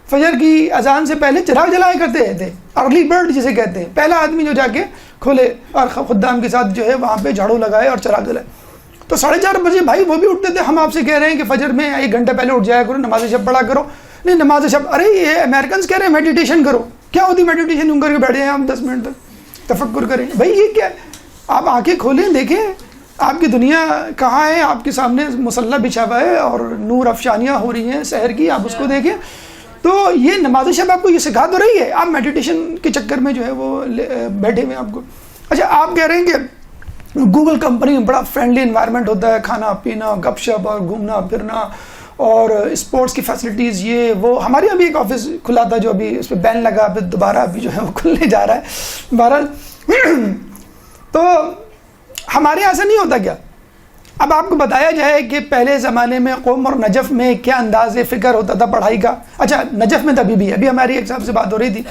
فجر کی اذان سے پہلے چراغ جلایا کرتے تھے, ارلی برڈ جسے کہتے ہیں, پہلا آدمی جو جا کے کھولے اور خدام کے ساتھ جو ہے وہاں پہ جھاڑو لگائے اور چراغ جلائے. تو 4:30 بجے بھائی وہ بھی اٹھتے تھے. ہم آپ سے کہہ رہے ہیں کہ فجر میں 1 گھنٹہ پہلے اٹھ جایا کرو, نماز شب پڑھا کرو. نہیں نماز شب, ارے یہ امریکنز کہہ رہے ہیں میڈیٹیشن کرو. کیا ہوتی میڈیٹیشن, یوں کر کے بیٹھے ہیں آپ 10 منٹ تک تفکر کریں. بھائی یہ کیا ہے, آپ آنکھیں کھولیں دیکھیں آپ کی دنیا کہاں ہے, آپ کے سامنے مصلی بچھا ہوا ہے اور نور افشانیاں ہو رہی ہیں سحر کی, آپ اس کو دیکھیں. تو یہ نماز شب آپ کو یہ سکھا تو رہی ہے, آپ میڈیٹیشن کے چکر میں جو ہے وہ بیٹھے ہوئے ہیں آپ کو. اچھا آپ کہہ رہے ہیں کہ گوگل کمپنی میں بڑا فرینڈلی انوائرمنٹ ہوتا ہے, کھانا پینا گپ شپ اور گھومنا پھرنا اور اسپورٹس کی فیسلٹیز یہ وہ. ہمارے یہاں بھی ایک آفس کھلا تھا جو ابھی اس پہ بین لگا, پھر دوبارہ ابھی جو ہے وہ کھلنے جا رہا ہے بہرحال. تو ہمارے یہاں ایسا نہیں ہوتا کیا؟ اب آپ کو بتایا جائے کہ پہلے زمانے میں قم اور نجف میں کیا انداز فکر ہوتا تھا پڑھائی کا. اچھا نجف میں تو ابھی ہماری ایک صاحب سے بات ہو رہی تھی,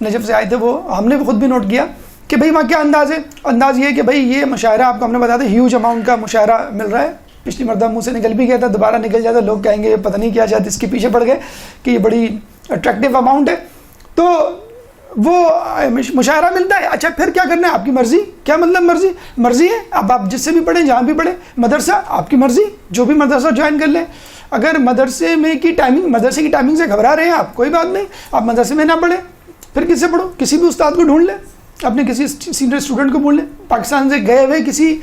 نجف سے آئے تھے, وہ ہم نے خود بھی نوٹ کیا کہ بھائی وہاں کیا انداز ہے. انداز یہ ہے کہ بھائی یہ مشاعرہ آپ کو ہم نے بتایا تھا ہیوج اماؤنٹ کا مشاعرہ مل رہا ہے. پچھلی مرتبہ منہ سے نکل بھی گیا تھا, دوبارہ نکل جاتا, لوگ کہیں گے پتہ نہیں کیا, شاید اس کے پیچھے پڑ گئے کہ یہ بڑی اٹریکٹیو اماؤنٹ ہے. تو وہ مشاعرہ ملتا ہے. اچھا پھر کیا کرنا ہے, آپ کی مرضی. کیا مطلب مرضی؟ مرضی ہے اب آپ جس سے بھی پڑھیں, جہاں بھی پڑھیں. مدرسہ آپ کی مرضی, جو بھی مدرسہ جوائن کر لیں. اگر مدرسے کی ٹائمنگ سے گھبرا رہے ہیں آپ, کوئی بات نہیں, آپ مدرسے میں نہ پڑھیں, پھر کس سے پڑھو, کسی بھی استاد کو ڈھونڈ لیں, اپنے کسی سینئر اسٹوڈنٹ کو بول لیں, پاکستان سے گئے ہوئے کسی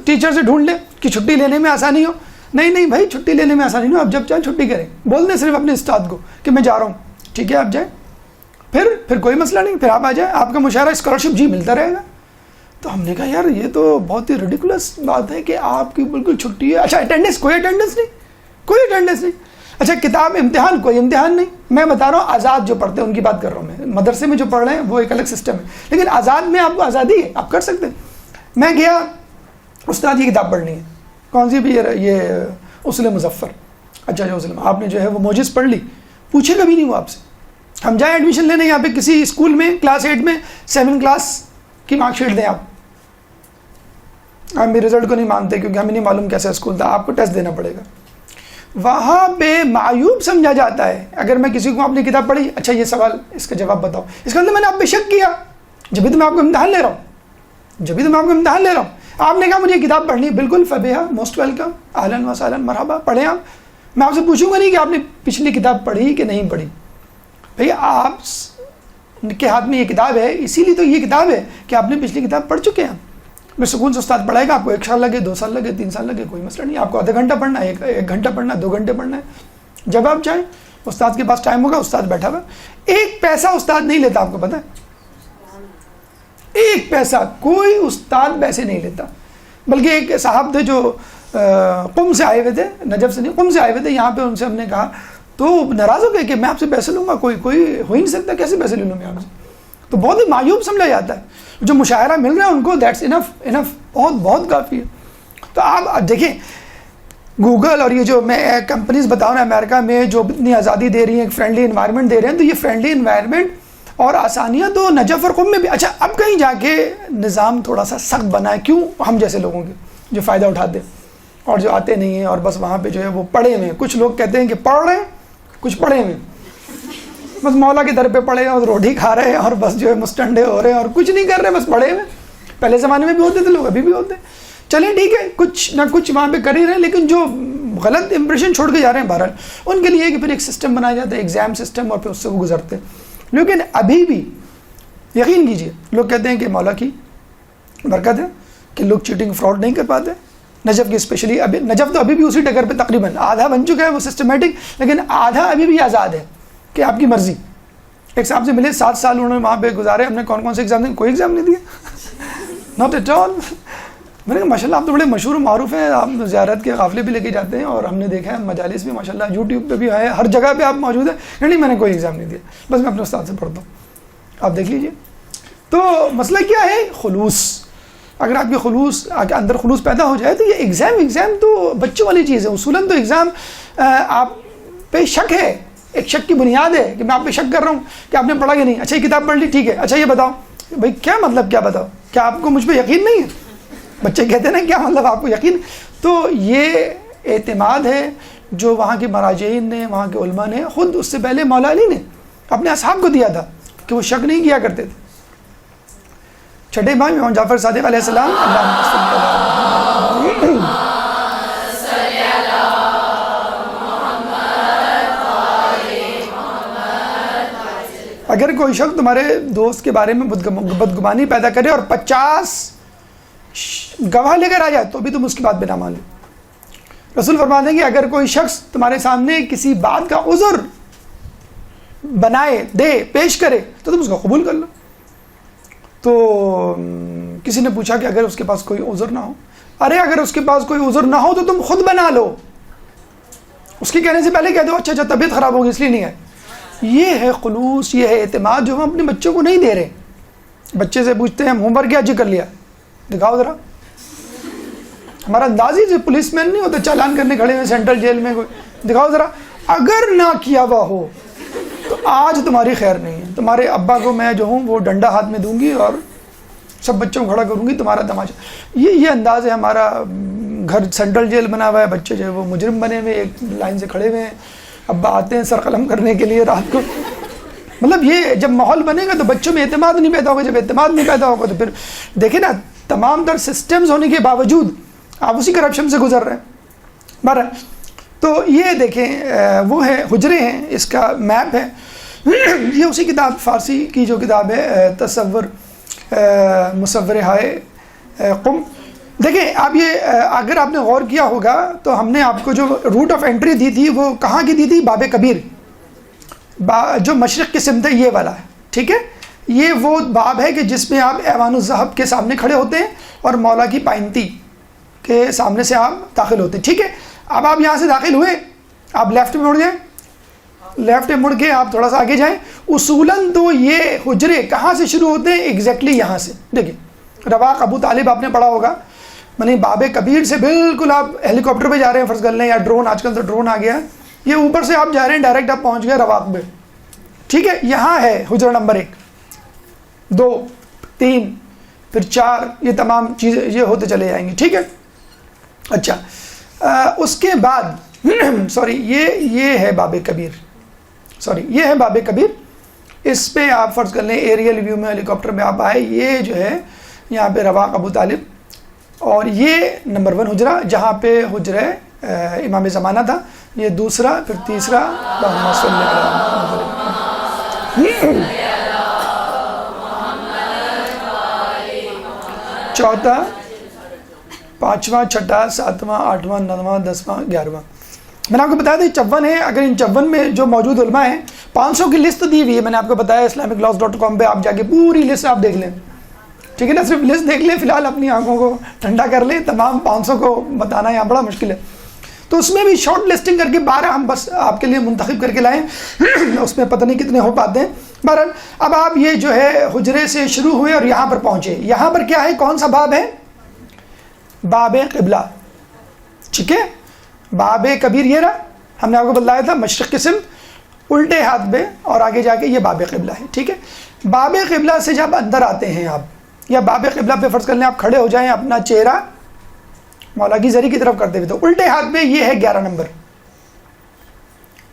ٹیچر سے ڈھونڈ لیں کہ چھٹی لینے میں آسانی ہو. نہیں بھائی چھٹی لینے میں آسانی نہیں ہو, آپ جب چاہیں چھٹی کریں, بول دیں صرف اپنے استاد کو کہ میں جا رہا ہوں, ٹھیک ہے آپ جائیں, پھر کوئی مسئلہ نہیں, پھر آپ آ جائیں, آپ کا مشاعرہ اسکالرشپ جی ملتا رہے گا. تو ہم نے کہا یار یہ تو بہت ہی ریڈیکولس بات ہے کہ آپ کی بالکل چھٹی ہے. اچھا اٹینڈنس, کوئی اٹینڈنس نہیں. اچھا کتاب امتحان, کوئی امتحان نہیں. میں بتا رہا ہوں آزاد جو پڑھتے ہیں ان کی بات کر رہا ہوں میں, مدرسے میں جو پڑھ رہے ہیں وہ ایک الگ سسٹم ہے, لیکن آزاد میں آپ کو آزادی ہے, آپ کر سکتے ہیں. میں گیا, استاد یہ کتاب پڑھنی ہے, کون سی بھی, یہ اصول مظفر. اچھا جو اصول آپ نے جو ہے وہ موجز پڑھ لی, پوچھے کبھی نہیں وہ آپ سے. ہم جائیں ایڈمیشن لینے یہاں پہ کسی اسکول میں, کلاس 8 میں 7 کلاس کی مارک شیٹ دیں آپ, ہم بھی رزلٹ کو نہیں مانتے کیونکہ ہمیں نہیں معلوم کیسا اسکول تھا, آپ کو ٹیسٹ دینا پڑے گا. وہاں پہ معیوب سمجھا جاتا ہے اگر میں کسی کو اپنی کتاب پڑھی, اچھا یہ سوال اس کا جواب بتاؤ, اس کا مطلب میں نے آپ پہ شک کیا, جبھی تو میں آپ کو امتحان لے رہا ہوں. آپ نے کہا مجھے یہ کتاب پڑھنی ہے, بالکل فبیہا, موسٹ ویلکم, اہلاً و سہلاً, مرحبا, پڑھیں آپ. میں آپ سے پوچھوں گا نہیں کہ آپ نے پچھلی کتاب پڑھی کہ نہیں پڑھی. بھئی آپ کے ہاتھ میں یہ کتاب ہے, اسی لیے تو یہ کتاب ہے کہ آپ نے پچھلی کتاب پڑھ چکے ہیں. میں سکون سے استاد پڑھائے گا, آپ کو 1 سال لگے, 2 سال لگے, 3 سال لگے, کوئی مسئلہ نہیں. آپ کو آدھا گھنٹہ پڑھنا ہے, 1 گھنٹہ پڑھنا ہے, 2 گھنٹے پڑھنا ہے, جب آپ چاہیں. استاد کے پاس ٹائم ہوگا, استاد بیٹھا ہوا, 1 پیسہ استاد نہیں لیتا, آپ کو پتہ ہے, 1 پیسہ کوئی استاد پیسے نہیں لیتا. بلکہ ایک صاحب تھے جو قم سے آئے ہوئے تھے, نجف سے نہیں, قم سے آئے ہوئے تھے یہاں پہ, ان سے ہم نے کہا تو ناراض ہو گئے کہ میں آپ سے پیسے لوں گا, کوئی ہو ہی نہیں سکتا, کیسے پیسے لے لوں میں آپ سے. تو بہت ہی معیوب سمجھا جاتا ہے. جو مشاعرہ مل رہا ہے ان کو دیٹس انف, بہت کافی ہے. تو آپ دیکھیں گوگل اور یہ جو میں کمپنیز بتاؤں نا امریکہ میں جو اتنی آزادی دے رہی ہیں, ایک فرینڈلی انوائرمنٹ دے رہے ہیں, تو یہ فرینڈلی انوائرمنٹ اور آسانیاں تو نجف اور قم میں بھی. اچھا اب کہیں جا کے نظام تھوڑا سا سخت بنا ہے, کیوں؟ ہم جیسے لوگوں کے جو فائدہ اٹھاتے ہیں اور جو آتے نہیں ہیں اور بس وہاں پہ جو ہے وہ پڑھے ہوئے ہیں. کچھ لوگ کہتے ہیں کہ پڑھ رہے ہیں, کچھ پڑھے ہوئے ہیں, بس مولا کے در پہ پڑے ہیں اور روٹی کھا رہے ہیں اور بس جو ہے مستنڈے ہو رہے ہیں اور کچھ نہیں کر رہے, بس پڑھے ہوئے. پہلے زمانے میں بھی ہوتے تھے لوگ, ابھی بھی ہوتے ہیں. چلیں ٹھیک ہے, کچھ نہ کچھ وہاں پہ کر ہی رہے ہیں, لیکن جو غلط امپریشن چھوڑ کے جا رہے ہیں بہرحال ان کے لیے کہ پھر ایک سسٹم بنایا جاتا ہے, ایگزام سسٹم, اور پھر اس سے وہ گزرتے ہیں. لیکن ابھی بھی یقین کیجئے لوگ کہتے ہیں کہ مولا کی برکت ہے کہ لوگ چیٹنگ فراڈ نہیں کر پاتے. نجف کی اسپیشلی, ابھی نجف تو ابھی بھی اسی ٹکر پہ تقریباً آدھا بن چکا ہے وہ سسٹمیٹک, لیکن آدھا ابھی بھی آزاد ہے کہ آپ کی مرضی. ایک صاحب سے ملے, 7 سال انہوں نے وہاں پہ گزارے, ہم نے کون سے ایگزام دیں, کوئی ایگزام نہیں دیا, ناٹ ایٹ آل. میں نے کہا ماشاء اللہ آپ تو بڑے مشہور و معروف ہیں, آپ زیارت کے قافلے بھی لے کے جاتے ہیں اور ہم نے دیکھا ہے مجالس بھی ماشاء اللہ یوٹیوب پہ بھی ہے, ہر جگہ پہ آپ موجود ہیں. نہیں میں نے کوئی ایگزام نہیں دیا, بس میں اپنے استاد سے پڑھتا ہوں, آپ دیکھ لیجیے. تو مسئلہ کیا ہے؟ خلوص. اگر آپ کے خلوص کے اندر خلوص پیدا ہو جائے تو یہ ایگزام تو بچوں والی چیز ہے. اصولاً تو ایگزام آپ پہ شک ہے, ایک شک کی بنیاد ہے کہ میں آپ پہ شک کر رہا ہوں کہ آپ نے پڑھا کہ نہیں. اچھا یہ کتاب پڑھ لی, ٹھیک ہے, اچھا یہ بتاؤ بھائی کیا مطلب, کیا بتاؤ, کیا آپ کو مجھ پہ یقین نہیں ہے؟ بچے کہتے ہیں نا کیا مطلب آپ کو یقین. تو یہ اعتماد ہے جو وہاں کے مراجعین نے, وہاں کے علماء نے, خود اس سے پہلے مولا علی نے اپنے اصحاب کو دیا تھا کہ وہ شک نہیں کیا کرتے تھے. چھٹے امام امام جعفر صادق علیہ السلام, اگر کوئی شخص تمہارے دوست کے بارے میں بدگمانی پیدا کرے اور 50 گواہ لے کر آ جائے تو بھی تم اس کی بات بنا مان لو. رسول فرماتے ہیں کہ اگر کوئی شخص تمہارے سامنے کسی بات کا عذر بنائے, دے, پیش کرے تو تم اس کو قبول کر لو. تو کسی نے پوچھا کہ اگر اس کے پاس کوئی عذر نہ ہو, ارے اگر اس کے پاس کوئی عذر نہ ہو تو تم خود بنا لو, اس کے کہنے سے پہلے کہہ دو اچھا طبیعت خراب ہوگی اس لیے نہیں ہے. یہ ہے خلوص, یہ ہے اعتماد جو ہم اپنے بچوں کو نہیں دے رہے. بچے سے پوچھتے ہیں ہم ہوم ورک کیا جی کر لیا, دکھاؤ ذرا. ہمارا انداز ہی پولیس مین نہیں ہوتا چالان کرنے کھڑے ہوئے سینٹرل جیل میں, کوئی دکھاؤ ذرا. اگر نہ کیا ہوا ہو تو آج تمہاری خیر نہیں ہے. تمہارے ابا کو میں جو ہوں وہ ڈنڈا ہاتھ میں دوں گی اور سب بچوں کو کھڑا کروں گی, تمہارا تماشا. یہ انداز ہے ہمارا. گھر سینٹرل جیل بنا ہوا ہے, بچے جو ہے وہ مجرم بنے ہوئے ایک لائن سے کھڑے ہوئے ہیں, ابا آتے ہیں سر قلم کرنے کے لیے رات کو. مطلب یہ جب ماحول بنے گا تو بچوں میں اعتماد نہیں پیدا ہوگا. جب اعتماد نہیں پیدا ہوگا تو پھر دیکھیں نا, تمام تر سسٹمز ہونے کے باوجود آپ اسی کرپشن سے گزر رہے ہیں. بہرحال تو یہ دیکھیں وہ ہے حجرے ہیں, اس کا میپ ہے. یہ اسی کتاب فارسی کی جو کتاب ہے تصور مصور ہائے قم. دیکھیں آپ یہ اگر آپ نے غور کیا ہوگا تو ہم نے آپ کو جو روٹ آف انٹری دی تھی وہ کہاں کی دی تھی, باب کبیر, جو مشرق کی سمت ہے یہ والا ہے. ٹھیک ہے, یہ وہ باب ہے کہ جس میں آپ ایوان الذہب کے سامنے کھڑے ہوتے ہیں اور مولا کی پائنتی کے سامنے سے آپ داخل ہوتے ہیں. ٹھیک ہے, اب آپ یہاں سے داخل ہوئے, آپ لیفٹ میں مڑ جائیں, لیفٹ میں مڑ کے آپ تھوڑا سا آگے جائیں. اصولاً تو یہ حجرے کہاں سے شروع ہوتے ہیں, ایگزیکٹلی یہاں سے. دیکھیں رواق ابو طالب آپ نے پڑھا ہوگا, یعنی باب کبیر سے بالکل آپ ہیلی کاپٹر پہ جا رہے ہیں فرض کر لیں, یا ڈرون, آج کل تو ڈرون آ گیا, یہ اوپر سے آپ جا رہے ہیں ڈائریکٹ آپ پہنچ گئے رواق میں. ٹھیک ہے, یہاں ہے حجرہ نمبر 1, 2, 3, پھر 4, یہ تمام چیزیں یہ ہوتے چلے جائیں گے. ٹھیک ہے, اچھا اس کے بعد سوری یہ ہے باب کبیر, یہ ہے باب کبیر. اس پہ آپ فرض کر لیں ایریل ویو میں ہیلی کاپٹر میں آپ آئے, یہ جو ہے یہاں پہ رواق ابو طالب, اور یہ نمبر 1 حجرہ جہاں پہ حجرہ امام زمانہ تھا, یہ دوسرا, پھر تیسرا, چوتھا, 5واں, 6واں, 7واں, 8واں, 9واں, 10واں, 11واں. میں نے آپ کو بتایا تھا 54 ہے. اگر ان 54 میں جو موجود علماء ہیں, 500 کی لسٹ دی ہوئی ہے, میں نے آپ کو بتایا islamiclaws.com پہ آپ جا کے پوری لسٹ آپ دیکھ لیں. ٹھیک ہے نا, صرف لسٹ دیکھ لیں, فی الحال اپنی آنکھوں کو ٹھنڈا کر لیں. تمام 500 کو بتانا یہاں بڑا مشکل ہے, تو اس میں بھی شارٹ لسٹنگ کر کے 12 ہم بس آپ کے لیے منتخب کر کے لائیں. اس میں پتہ نہیں کتنے ہو پاتے ہیں. بہرحال اب آپ یہ جو ہے حجرے سے شروع ہوئے اور یہاں پر پہنچے. یہاں پر کیا ہے, کون سا باب ہے, باب قبلہ. ٹھیک ہے, باب کبیر یہ رہا, ہم نے آپ کو بتلایا تھا مشرق کی سمت الٹے ہاتھ پہ, اور آگے جا کے یہ باب قبلہ ہے. ٹھیک ہے, باب قبلہ سے جب اندر آتے ہیں آپ, یا باب قبلہ پہ فرض کر لیں آپ کھڑے ہو جائیں, اپنا چہرہ مولا کی زری کی طرف کرتے ہوئے, تو الٹے ہاتھ میں یہ ہے 11 نمبر.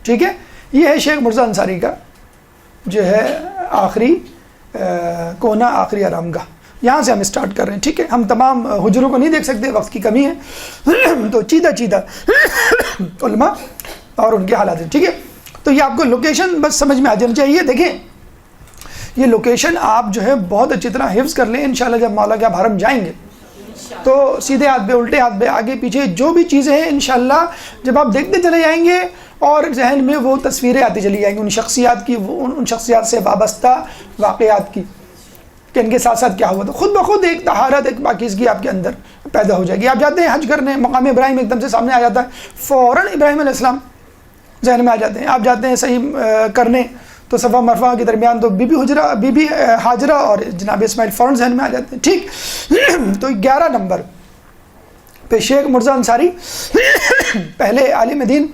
ٹھیک ہے, یہ ہے شیخ مرزا انصاری کا جو ہے آخری کونا, آخری آرام گاہ. یہاں سے ہم اسٹارٹ کر رہے ہیں. ٹھیک ہے, ہم تمام حجروں کو نہیں دیکھ سکتے, وقت کی کمی ہے, تو چیدہ علماء اور ان کے حالات ہیں. ٹھیک ہے, تو یہ آپ کو لوکیشن بس سمجھ میں آ جانی چاہیے. دیکھیں یہ لوکیشن آپ جو ہے بہت اچھی طرح حفظ کر لیں. انشاءاللہ جب مولا کے آپ حرم جائیں گے تو سیدھے ہاتھ پہ, الٹے ہاتھ پہ, آگے پیچھے جو بھی چیزیں ہیں انشاءاللہ جب آپ دیکھتے چلے جائیں گے اور ذہن میں وہ تصویریں آتی چلی جائیں گی ان شخصیات کی, ان شخصیات سے وابستہ واقعات کی, کہ ان کے ساتھ ساتھ کیا ہوا. تو خود بخود ایک طہارت, ایک پاکیزگی آپ کے اندر پیدا ہو جائے گی. آپ جاتے ہیں حج کرنے, مقام ابراہیم ایک دم سے سامنے آ جاتا ہے, فوراً ابراہیم علیہ السلام ذہن میں آ جاتے ہیں. آپ جاتے ہیں صحیح کرنے تو صفا مرفا کے درمیان تو بی بی ہاجرہ اور جناب اسماعیل فوراً ذہن میں آ جاتے ہیں. ٹھیک. تو 11 نمبر پہ شیخ مرزا انصاری پہلے عالم دین.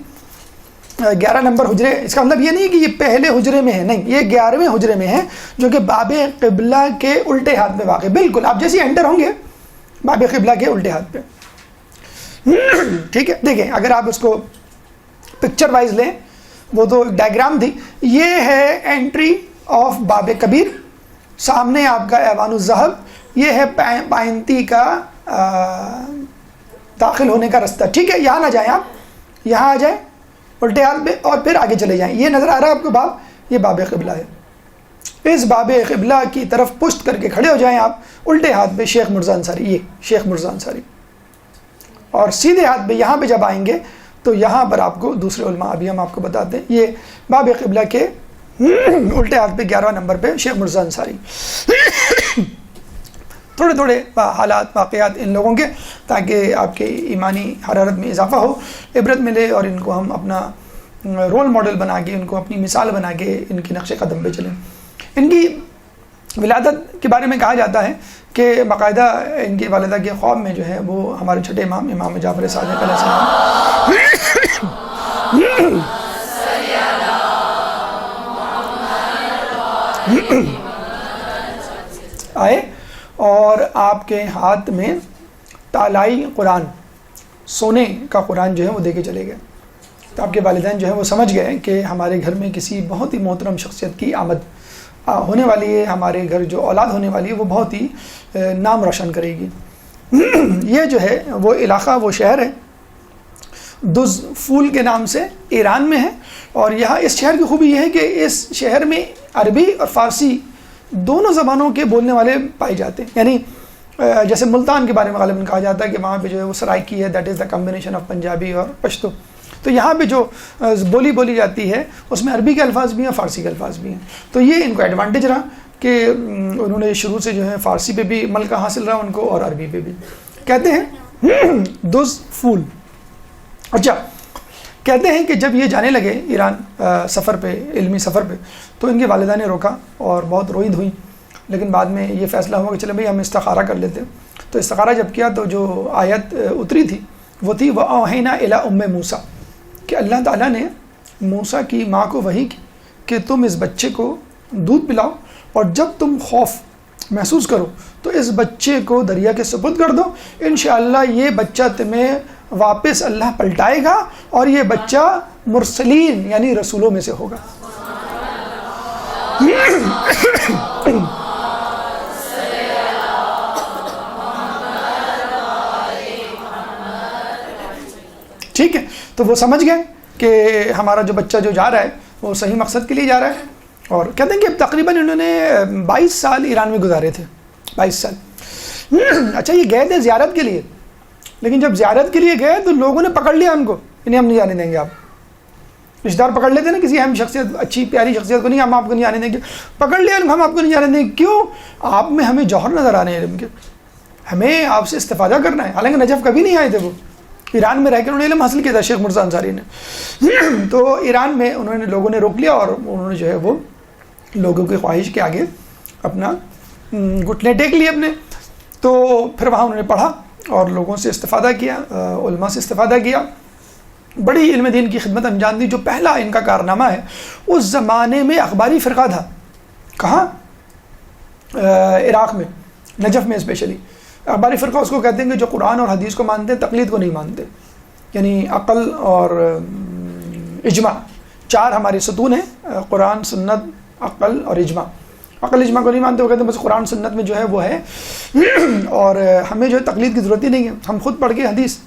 11 نمبر حجرے، اس کا مطلب یہ نہیں کہ یہ پہلے حجرے میں ہے، نہیں، یہ 11ویں حجرے میں ہے جو کہ باب قبلہ کے الٹے ہاتھ میں واقع. بالکل آپ جیسے انٹر ہوں گے باب قبلہ کے الٹے ہاتھ پہ. ٹھیک ہے. دیکھیں اگر آپ اس کو پکچر وائز لیں، وہ تو ڈائیگرام تھی. یہ ہے انٹری آف باب کبیر، سامنے آپ کا ایوان الذہب، یہ ہے پائنتی کا داخل ہونے کا رستہ. ٹھیک ہے. یہاں نہ جائیں آپ، یہاں آ جائیں الٹے ہاتھ پہ اور پھر آگے چلے جائیں. یہ نظر آ رہا ہے آپ کو باب، یہ باب قبلہ ہے. اس باب قبلہ کی طرف پشت کر کے کھڑے ہو جائیں آپ. الٹے ہاتھ پہ شیخ مرزا انصاری، یہ شیخ مرزا انصاری. اور سیدھے ہاتھ پہ یہاں پہ جب آئیں گے تو یہاں پر آپ کو دوسرے علماء ابھی ہم آپ کو بتاتے ہیں. یہ باب قبلہ کے الٹے ہاتھ پہ 11 نمبر پہ شیخ مرزا انصاری. تھوڑے تھوڑے حالات واقعات ان لوگوں کے، تاکہ آپ کے ایمانی حرارت میں اضافہ ہو، عبرت ملے، اور ان کو ہم اپنا رول ماڈل بنا کے، ان کو اپنی مثال بنا کے ان کے نقش قدم پہ چلیں. ان کی ولادت کے بارے میں کہا جاتا ہے کہ باقاعدہ ان کی والدہ کے خواب میں جو ہے وہ ہمارے چھٹے امام جعفر صادق علیہ السلام آئے اور آپ کے ہاتھ میں تالائی قرآن، سونے کا قرآن جو ہے وہ دے کے چلے گئے. تو آپ کے والدین جو ہے وہ سمجھ گئے کہ ہمارے گھر میں کسی بہت ہی محترم شخصیت کی آمد ہونے والی ہے، ہمارے گھر جو اولاد ہونے والی ہے وہ بہت ہی نام روشن کرے گی. یہ جو ہے وہ علاقہ، وہ شہر ہے دز پھول کے نام سے، ایران میں ہے. اور یہاں اس شہر کی خوبی یہ ہے کہ اس شہر میں عربی اور فارسی دونوں زبانوں کے بولنے والے پائے جاتے ہیں. یعنی جیسے ملتان کے بارے میں غالباً کہا جاتا ہے کہ وہاں پہ جو ہے وہ سرائکی ہے، that is the combination of Punjabi اور پشتو. تو یہاں پہ جو بولی جاتی ہے اس میں عربی کے الفاظ بھی ہیں، فارسی کے الفاظ بھی ہیں. تو یہ ان کو ایڈوانٹیج رہا کہ انہوں نے شروع سے جو ہے فارسی پہ بھی ملکہ حاصل رہا ان کو، اور عربی پہ بھی. کہتے ہیں دز پھول. اچھا، کہتے ہیں کہ جب یہ جانے لگے ایران سفر پہ، علمی سفر پہ، تو ان کے والدہ نے روکا اور بہت روئی دھوئی. لیکن بعد میں یہ فیصلہ ہوا کہ چلے بھائی ہم استخارہ کر لیتے. تو استخارہ جب کیا تو جو آیت اتری تھی وہ تھی وَأَوْحَيْنَا إِلَىٰ أُمِّ مُوسَىٰ، کہ اللہ تعالیٰ نے موسیٰ کی ماں کو وحی کی کہ تم اس بچے کو دودھ پلاؤ، اور جب تم خوف محسوس کرو تو اس بچے کو دریا کے سپرد کر دو. انشاءاللہ یہ بچہ تمہیں واپس اللہ پلٹائے گا، اور یہ بچہ مرسلین یعنی رسولوں میں سے ہوگا. ٹھیک ہے. تو وہ سمجھ گئے کہ ہمارا جو بچہ جو جا رہا ہے وہ صحیح مقصد کے لیے جا رہا ہے. اور کہتے ہیں کہ تقریباً انہوں نے 22 سال ایران میں گزارے تھے. 22 سال. اچھا، یہ گئے تھے زیارت کے لیے، لیکن جب زیارت کے لیے گئے تو لوگوں نے پکڑ لیا ان کو، انہیں ہم نہیں جانے دیں گے. آپ رشتہ دار پکڑ لیتے نا کسی اہم شخصیت، اچھی پیاری شخصیت کو، نہیں ہم آپ کو نہیں جانے دیں گے. پکڑ لیا ہم آپ کو نہیں جانے دیں گے. کیوں؟ آپ میں ہمیں جوہر نظر آ رہے ہیں علم کے، ہمیں آپ سے استفادہ کرنا ہے. حالانکہ نجف کبھی نہیں آئے تھے، وہ ایران میں رہ کے انہوں نے علم حاصل کیا تھا شیخ مرزا انصاری نے. تو ایران میں انہوں نے لوگوں نے روک لیا، اور انہوں نے جو ہے وہ لوگوں کی خواہش کے آگے اپنا گھٹنے ٹیک لیے اپنے. تو پھر وہاں انہوں نے پڑھا اور لوگوں سے استفادہ کیا، علماء سے استفادہ کیا، بڑی علم دین کی خدمت انجام دی. جو پہلا ان کا کارنامہ ہے، اس زمانے میں اخباری فرقہ تھا. کہاں؟ عراق میں، نجف میں اسپیشلی. اخباری فرقہ اس کو کہتے ہیں کہ جو قرآن اور حدیث کو مانتے ہیں، تقلید کو نہیں مانتے. یعنی عقل اور اجماع، 4 ہمارے ستون ہیں، قرآن، سنت، عقل اور اجماع. عقل اجماع کو نہیں مانتے، وہ کہتے ہیں بس قرآن سنت میں جو ہے وہ ہے، اور ہمیں جو ہے تقلید کی ضرورت ہی نہیں ہے، ہم خود پڑھ کے حدیث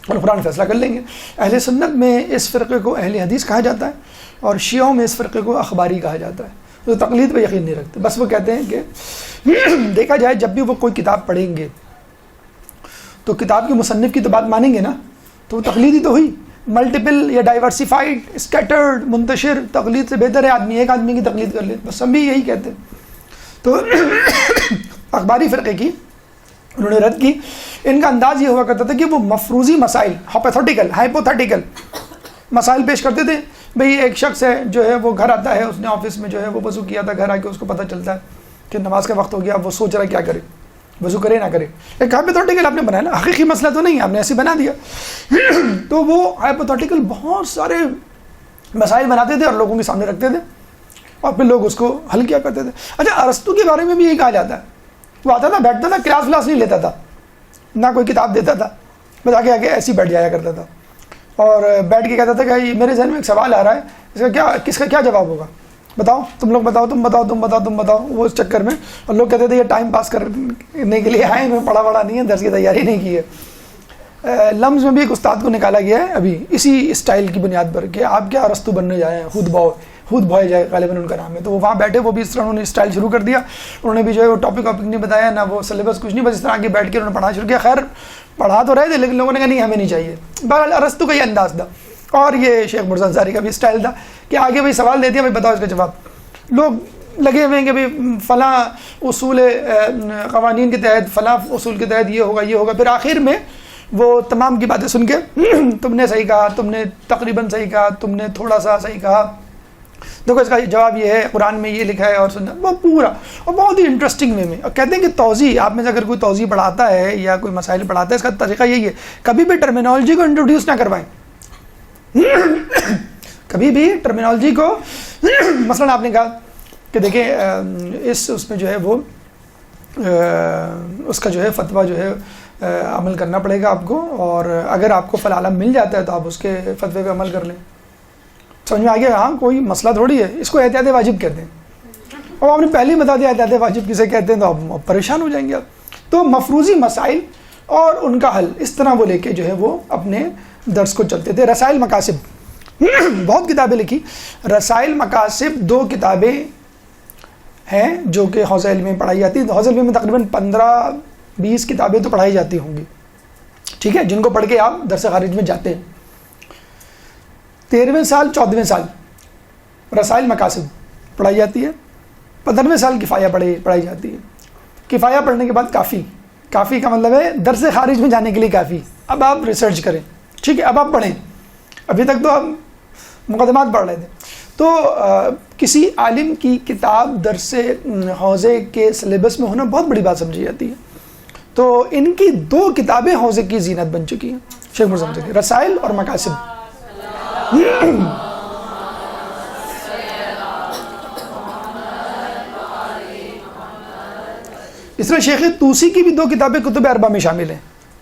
اور قرآن فیصلہ کر لیں گے. اہل سنت میں اس فرقے کو اہل حدیث کہا جاتا ہے، اور شیعوں میں اس فرقے کو اخباری کہا جاتا ہے. تو تقلید پہ یقین نہیں رکھتے. بس وہ کہتے ہیں کہ دیکھا جائے جب بھی وہ کوئی کتاب پڑھیں گے تو کتاب کے مصنف کی تو بات مانیں گے نا، تو وہ تقلید ہی تو ہوئی. ملٹیپل یا ڈائیورسیفائڈ، اسکیٹرڈ، منتشر تقلید سے بہتر ہے آدمی ایک آدمی کی تقلید کر لے. بس ہم بھی یہی کہتے ہیں. تو اخباری فرقے کی انہوں نے رد کی. ان کا انداز یہ ہوا کرتا تھا کہ وہ مفروضی مسائل، ہائپوتھیٹیکل مسائل پیش کرتے تھے بھئی ایک شخص ہے جو ہے وہ گھر آتا ہے, اس نے آفس میں جو ہے وہ وضو کیا تھا, گھر آ کے اس کو پتہ چلتا ہے کہ نماز کا وقت ہو گیا, وہ سوچ رہا ہے کیا کرے, وضو کرے نہ کرے. ایک ہائپوتھیٹیکل آپ نے بنایا نا, حقیقی مسئلہ تو نہیں, آپ نے ایسے بنا دیا. تو وہ ہائپوتھیٹیکل بہت سارے مسائل بناتے تھے اور لوگوں کے سامنے رکھتے تھے اور پھر لوگ اس کو حل کیا کرتے تھے. اچھا, ارسطو کے بارے میں بھی یہی کہا جاتا ہے, وہ آتا تھا, بیٹھتا تھا, کلاس ولاس نہیں لیتا تھا, نہ کوئی کتاب دیتا تھا, بس آگے آگے ایسے ہی بیٹھ جایا کرتا تھا اور بیٹھ کے کہتا تھا کہ میرے ذہن میں ایک سوال آ رہا ہے, کس کا کیا جواب ہوگا, بتاؤ تم لوگ, بتاؤ تم بتاؤ, تم بتاؤ, تم بتاؤ. وہ اس چکر میں, اور لوگ کہتے تھے یہ ٹائم پاس کرنے کے لیے آئے, میں پڑھا پڑھا نہیں ہے, درس کی تیاری نہیں کی ہے. لمز میں بھی ایک استاد کو نکالا گیا ہے ابھی اسی اسٹائل کی بنیاد پر کہ آپ کیا ارسطو بننے جائے ہیں, ہود بھوئے جائے غالباً ان کا نام ہے. تو وہ وہاں بیٹھے, وہ بھی اس طرح انہوں نے اسٹائل شروع کر دیا, انہوں نے بھی جو ہے وہ ٹاپک نہیں بتایا, نہ وہ سلیبس کچھ نہیں, بس اس طرح آگے بیٹھ کے انہوں نے پڑھنا شروع کیا. خیر پڑھا تو رہے تھے لیکن لوگوں نے کہا نہیں ہمیں نہیں چاہیے. بہرحال ارسطو کا یہ انداز تھا, اور یہ شیخ مرزا انصاری کا بھی اسٹائل تھا کہ آگے بھائی سوال دے دیا, بھائی بتاؤ اس کا جواب. لوگ لگے ہوئے ہیں کہ بھائی فلاں اصول قوانین کے تحت, فلاں اصول کے تحت یہ ہوگا یہ ہوگا. پھر آخر میں وہ تمام کی باتیں سن کے تم نے صحیح کہا, تم نے تقریباً صحیح کہا, تم نے تھوڑا سا صحیح کہا, دیکھو اس کا جواب یہ ہے, قرآن میں یہ لکھا ہے, اور سننا وہ پورا اور بہت ہی انٹرسٹنگ وے میں. اور کہتے ہیں کہ توضیح, آپ میں سے اگر کوئی توضیح پڑھاتا ہے یا کوئی مسائل پڑھاتا ہے, اس کا طریقہ یہی ہے, کبھی بھی ٹرمینالوجی کو انٹروڈیوس نہ کروائیں. کبھی بھی ٹرمینالوجی کو مثلاً آپ نے کہا کہ دیکھیں اس میں جو ہے وہ اس کا جو ہے فتویٰ جو ہے عمل کرنا پڑے گا آپ کو, اور اگر آپ کو فلاں علم مل جاتا ہے تو آپ اس کے فتوے پہ عمل کر لیں. سمجھ میں آ گیا, ہاں کوئی مسئلہ تھوڑی ہے, اس کو احتیاط واجب کہتے ہیں. اور آپ نے پہلے ہی بتا دیا احتیاط واجب کسے کہتے ہیں, تو آپ پریشان ہو جائیں گے آپ. تو مفروضی مسائل اور ان کا حل, اس طرح وہ لے کے جو ہے وہ اپنے درس کو چلتے تھے. رسائل مقاصد, بہت کتابیں لکھی. رسائل مقاصد 2 کتابیں ہیں جو کہ حوزہ علم میں پڑھائی جاتی ہیں. حوزہ علم میں تقریباً 15-20 کتابیں تو پڑھائی جاتی ہوں گی, ٹھیک ہے, جن کو پڑھ کے آپ درس خارج میں جاتے ہیں. 13ویں سال 14ویں سال رسائل مقاصد پڑھائی جاتی ہے. 15ویں سال کفایہ پڑھائی جاتی ہے. کفایہ پڑھنے کے بعد کافی, کافی کا مطلب ہے درس خارج میں جانے کے لیے کافی. اب آپ ریسرچ کریں, ٹھیک ہے, اب آپ پڑھیں. ابھی تک تو آپ مقدمات پڑھ رہے تھے. تو کسی عالم کی کتاب درس حوزے کے سلیبس میں ہونا بہت بڑی بات سمجھی جاتی ہے. تو ان کی 2 کتابیں حوزے کی زینت بن چکی ہیں, شیخ مرزا انصاری کی, رسائل اور مقاصد. اس طرح شیخ طوسی کی بھی 2 کتابیں کتب اربعہ میں شامل ہیں.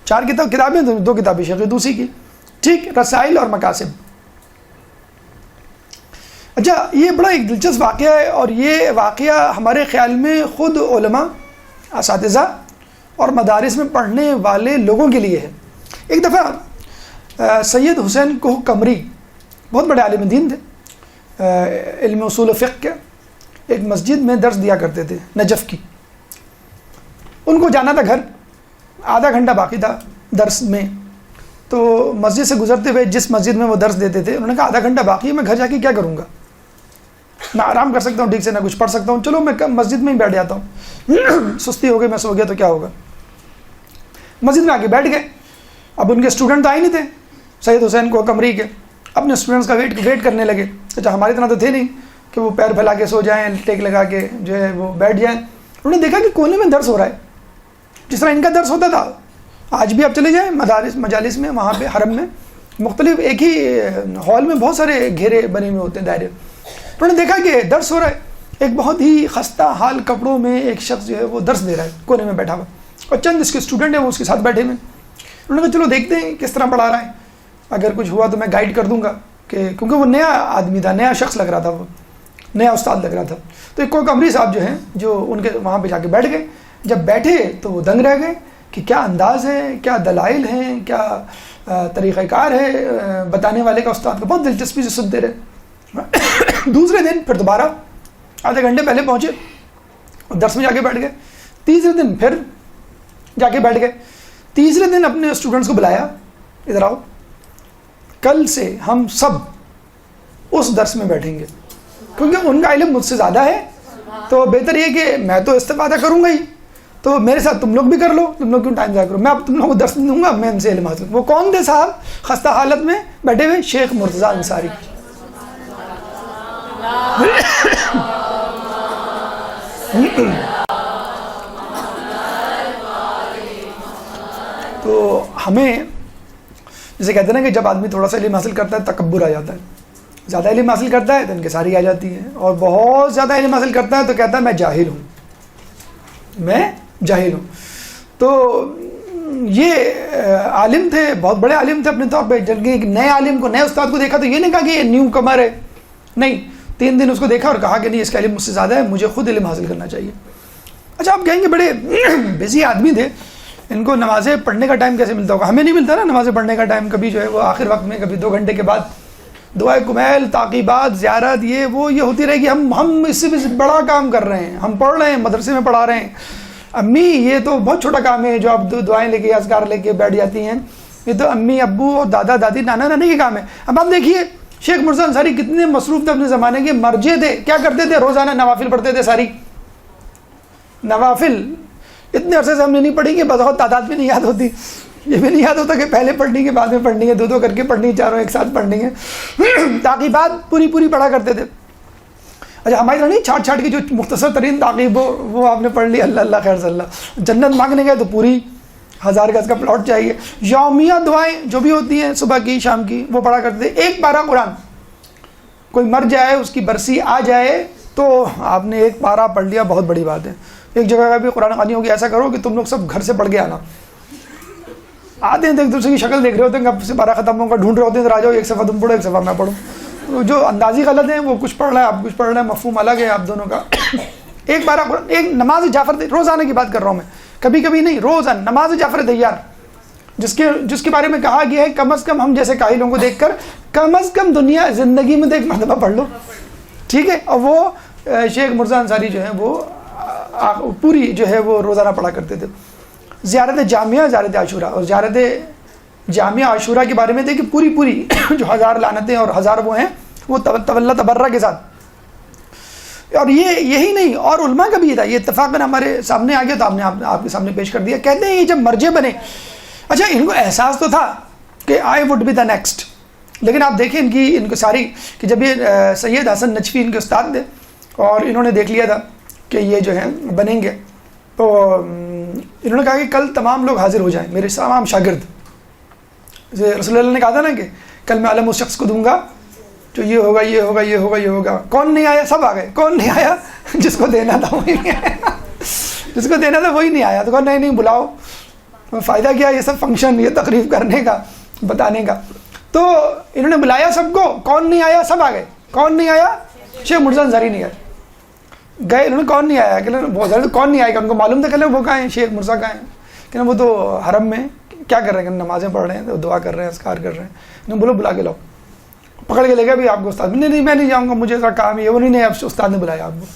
4 کتابیں, 2 کتابیں شیخ طوسی کی, ٹھیک, رسائل اور مقاصد. اچھا, یہ بڑا ایک دلچسپ واقعہ ہے, اور یہ واقعہ ہمارے خیال میں خود علماء, اساتذہ اور مدارس میں پڑھنے والے لوگوں کے لیے ہے. ایک دفعہ سید حسین کوہ قمری بہت بڑے عالم دین تھے, علم اصول فقہ کے, ایک مسجد میں درس دیا کرتے تھے نجف کی. ان کو جانا تھا گھر, آدھا گھنٹہ باقی تھا درس میں. تو مسجد سے گزرتے ہوئے جس مسجد میں وہ درس دیتے تھے, انہوں نے کہا آدھا گھنٹہ باقی ہے, میں گھر جا کے کیا کروں گا, نہ آرام کر سکتا ہوں ٹھیک سے, نہ کچھ پڑھ سکتا ہوں, چلو میں مسجد میں ہی بیٹھ جاتا ہوں. سستی ہو گئی, میں سو گیا تو کیا ہوگا. مسجد میں آ کے بیٹھ گئے. اب ان کے اسٹوڈنٹ تو آئے نہیں تھے سید حسین کوہ قمری کے, اپنے اسٹوڈنٹس کا ویٹ کرنے لگے. اچھا, ہماری طرح تو تھے نہیں کہ وہ پیر پھیلا کے سو جائیں, ٹیک لگا کے جو ہے وہ بیٹھ جائیں. انہوں نے دیکھا کہ کونے میں درس ہو رہا ہے, جس طرح ان کا درس ہوتا تھا. آج بھی آپ چلے جائیں مجالس میں, وہاں پہ حرم میں مختلف ایک ہی ہال میں بہت سارے گھیرے بنے ہوئے ہوتے ہیں, دائرے. انہوں نے دیکھا کہ درس ہو رہا ہے. ایک بہت ہی خستہ حال کپڑوں میں ایک شخص جو ہے وہ درس دے رہا ہے کونے میں بیٹھا ہوا, اور چند اس کے اسٹوڈنٹ ہیں وہ اس کے ساتھ بیٹھے ہوئے. انہوں نے کہا چلو دیکھتے ہیں کس طرح پڑھا رہا ہے, اگر کچھ ہوا تو میں گائیڈ کر دوں گا, کہ کیونکہ وہ نیا آدمی تھا, نیا شخص لگ رہا تھا, وہ نیا استاد لگ رہا تھا. تو ایک کوہ قمری صاحب جو ہیں, جو ان کے وہاں پہ جا کے بیٹھ گئے. جب بیٹھے تو وہ دنگ رہ گئے کہ کیا انداز ہے, کیا دلائل ہیں, کیا طریقہ کار ہے بتانے والے کا, استاد کا. بہت دلچسپی سے سنتے رہے. دوسرے دن پھر دوبارہ آدھے گھنٹے پہلے پہنچے اور درس میں جا کے بیٹھ گئے. تیسرے دن پھر جا کے بیٹھ گئے. تیسرے دن اپنے اسٹوڈنٹس کو بلایا, ادھر آؤ, کل سے ہم سب اس درس میں بیٹھیں گے, کیونکہ ان کا علم مجھ سے زیادہ ہے, تو بہتر یہ کہ میں تو استفادہ کروں گا ہی, تو میرے ساتھ تم لوگ بھی کر لو, تم لوگ کیوں ٹائم ضائع کرو, میں اب تم لوگوں کو درس دوں گا, میں ان سے علم حاصل. وہ کون تھے صاحب خستہ حالت میں بیٹھے ہوئے؟ شیخ مرتضیٰ انصاری. تو ہمیں جسے کہتے ہیں نا کہ جب آدمی تھوڑا سا علم حاصل کرتا ہے تکبر آ جاتا ہے. زیادہ علم حاصل کرتا ہے تو انکساری آ جاتی ہے, اور بہت زیادہ علم حاصل کرتا ہے تو کہتا ہے میں جاہل ہوں, میں جاہل ہوں. تو یہ عالم تھے, بہت بڑے عالم تھے اپنے طور پہ. جب ایک نئے عالم کو, نئے استاد کو دیکھا تو یہ نہیں کہا کہ یہ نیو کمر ہے, نہیں, 3 دن اس کو دیکھا اور کہا کہ نہیں اس کا علم مجھ سے زیادہ ہے, مجھے خود علم حاصل کرنا چاہیے. اچھا آپ کہیں گے بڑے بزی آدمی تھے, ان کو نمازیں پڑھنے کا ٹائم کیسے ملتا ہوگا؟ ہمیں نہیں ملتا نا نمازیں پڑھنے کا ٹائم, کبھی جو ہے وہ آخر وقت میں, کبھی 2 گھنٹے کے بعد دعائے کمیل, تعقیبات, زیارت, یہ ہوتی رہے گی. ہم اس سے بھی بڑا کام کر رہے ہیں, ہم پڑھ رہے ہیں, مدرسے میں پڑھا رہے ہیں. امی یہ تو بہت چھوٹا کام ہے جو آپ دعائیں لے کے اذکار لے کے بیٹھ جاتی ہیں, یہ تو امی ابو اور دادا دادی نانا نانی کے کام ہے. اب آپ دیکھیے شیخ مرزا انصاری کتنے مصروف تھے اپنے زمانے کے, مرجے تھے, کیا کرتے تھے؟ روزانہ نوافل پڑھتے تھے. ساری نوافل اتنے عرصے سے ہم نے نہیں پڑھی کہ بہت تعداد میں نہیں یاد ہوتی. یہ بھی نہیں یاد ہوتا کہ پہلے پڑھنی ہے بعد میں پڑھنی ہے, 2 کر کے پڑھنی, چاروں ایک ساتھ پڑھنی ہے. تعقیبات پوری پڑھا کرتے تھے. اچھا ہماری طرح نہیں چھاٹ کی جو مختصر ترین تعقیب ہو وہ آپ نے پڑھ لی, اللہ اللہ خیر صلی اللہ. جنت مانگنے گئے تو پوری 1000 گز کا پلاٹ چاہیے. یومیہ دعائیں جو بھی ہوتی ہیں صبح کی شام کی وہ پڑھا کرتے تھے. 1 پارہ قرآن, کوئی مر جائے اس کی برسی آ جائے تو آپ نے 1 پارہ پڑھ لیا, بہت بڑی بات ہے. ایک جگہ کا بھی قرآن خوانی ہوگی, ایسا کرو کہ تم لوگ سب گھر سے پڑھ کے آنا. آتے ہیں تو ایک دوسرے کی شکل دیکھ رہے ہوتے ہیں, کب سے پارہ ختم ہوگا, ڈھونڈ رہے ہوتے ہیں, تو آ جاؤ 1 صفحہ تم پڑھو 1 صفحہ میں پڑھوں. جو اندازی غلط ہے, وہ کچھ پڑھ رہا ہے آپ کچھ پڑھ رہے ہیں, مفہوم الگ ہے آپ دونوں کا. 1 پارہ قرآن, ایک نماز جعفر, روزانہ کی بات کر رہا ہوں میں, کبھی کبھی نہیں, روزانہ نماز جعفر تیار, جس کے بارے میں کہا گیا ہے کم از کم ہم جیسے کاہلوں کو دیکھ کر کم از کم دنیا زندگی میں 1 مرتبہ پڑھ لو, ٹھیک ہے. اور وہ شیخ مرزا انصاری جو ہیں وہ پوری جو ہے وہ روزانہ پڑھا کرتے تھے. زیارت جامعہ, زیارت عاشورہ, اور زیارت جامعہ عاشورہ کے بارے میں تھے کہ پوری جو 1000 لعنتیں اور 1000 وہ ہیں وہ تولا تبرہ کے ساتھ. اور یہی نہیں, اور علماء کا بھی یہ تھا, یہ اتفاقاً ہمارے سامنے آ گیا تو آپ کے سامنے پیش کر دیا. کہتے ہیں یہ جب مرجے بنے, اچھا ان کو احساس تو تھا کہ I would be the next, لیکن آپ دیکھیں ان کو ساری کہ جب یہ سید حسن نجفی ان کے استاد تھے اور انہوں نے دیکھ لیا تھا کہ یہ جو ہیں بنیں گے, تو انہوں نے کہا کہ کل تمام لوگ حاضر ہو جائیں, میرے تمام شاگرد. رسول اللہ نے کہا تھا نا کہ کل میں عالم اس شخص کو دوں گا جو یہ ہوگا یہ ہوگا یہ ہوگا یہ ہوگا. کون نہیں آیا؟ سب آ گئے. کون نہیں آیا؟ جس کو دینا تھا وہی نہیں آیا, جس کو دینا تھا وہی نہیں آیا. تو کہا نہیں بلاؤ, فائدہ کیا یہ سب فنکشن, یہ تقریب کرنے کا, بتانے کا. تو انہوں نے بلایا سب کو, کون نہیں آیا؟ سب آ گئے. کون نہیں آیا؟ شیخ مرزا انصاری نہیں آئے. گئے انہوں نے, کون نہیں آیا؟ کہ بہت زیادہ کون نہیں آئے گا, ان کو معلوم تھا کہ وہ کہاں ہیں, شیخ مرزا کہاں ہیں, کہ وہ تو حرم میں کیا کر رہے ہیں, نمازیں پڑھ رہے ہیں, دعا کر رہے ہیں, اذکار کر رہے ہیں. انہوں بولو بلا کے لاؤ. پکڑ کے لے گیا بھی آپ کو استاد, نہیں میں نہیں جاؤں گا, مجھے ذرا کام ہے. وہ نہیں, اب استاد نے بلایا آپ کو.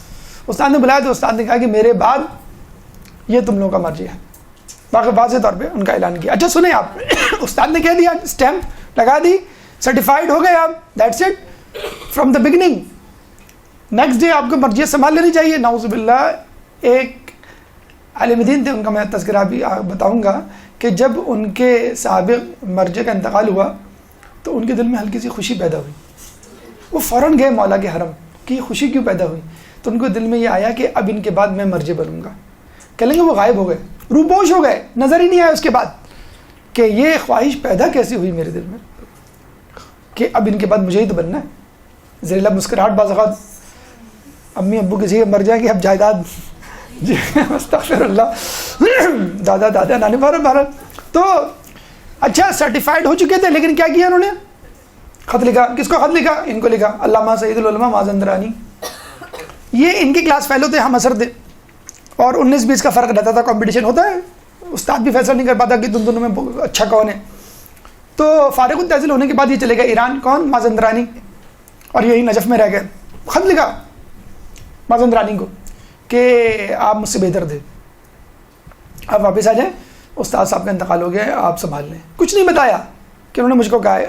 استاد نے بلایا تو استاد نے کہا کہ میرے بعد یہ تم لوگوں کا مرجع ہے. باقی واضح طور پہ ان کا اعلان کیا. اچھا سنیں آپ, استاد نے کہہ دیا, اسٹیمپ لگا دی, سرٹیفائڈ ہو گئے آپ, that's it from the beginning. Next day آپ کو مرجع سنبھال لینی چاہیے. نعوذ باللہ. ایک عالم دین تھے, ان کا میں تذکرہ بھی بتاؤں گا کہ جب ان کے سابق مرجع کا انتقال ہوا تو ان کے دل میں ہلکی سی خوشی پیدا ہوئی. وہ فوراً گئے مولا کے حرم کہ یہ خوشی کیوں پیدا ہوئی, تو ان کو دل میں یہ آیا کہ اب ان کے بعد میں مرجع بنوں گا. کہہ لیں گے وہ غائب ہو گئے, روپوش ہو گئے, نظر ہی نہیں آیا اس کے بعد کہ یہ خواہش پیدا کیسی ہوئی میرے دل میں کہ اب ان کے بعد مجھے ہی تو بننا ہے. زیر لب مسکراہٹ بعض اوقات امی ابو کسی کے مر جائیں گے, اب جائیداد جی استغفر اللہ, دادا نانی بہرحال. تو اچھا سرٹیفائڈ ہو چکے تھے, لیکن کیا کیا انہوں نے؟ خط لکھا. کس کو خط لکھا؟ ان کو لکھا, علامہ سید العلماء مازندرانی. یہ ان کے کلاس فیلو تھے, ہم اثر تھے, اور 19-20 کا فرق رہتا تھا. کمپٹیشن ہوتا ہے, استاد بھی فیصلہ نہیں کر پاتا کہ تم دونوں میں اچھا کون ہے. تو فارغ التحصیل ہونے کے بعد یہ چلے گئے ایران. کون؟ مازندرانی. اور یہی نجف میں رہ گئے. خط لکھا مازندرانی کو کہ آپ مجھ سے بہتر تھے, آپ واپس آ جائیں, استاد صاحب کا انتقال ہو گیا, آپ سنبھال لیں. کچھ نہیں بتایا کہ انہوں نے مجھ کو کہا ہے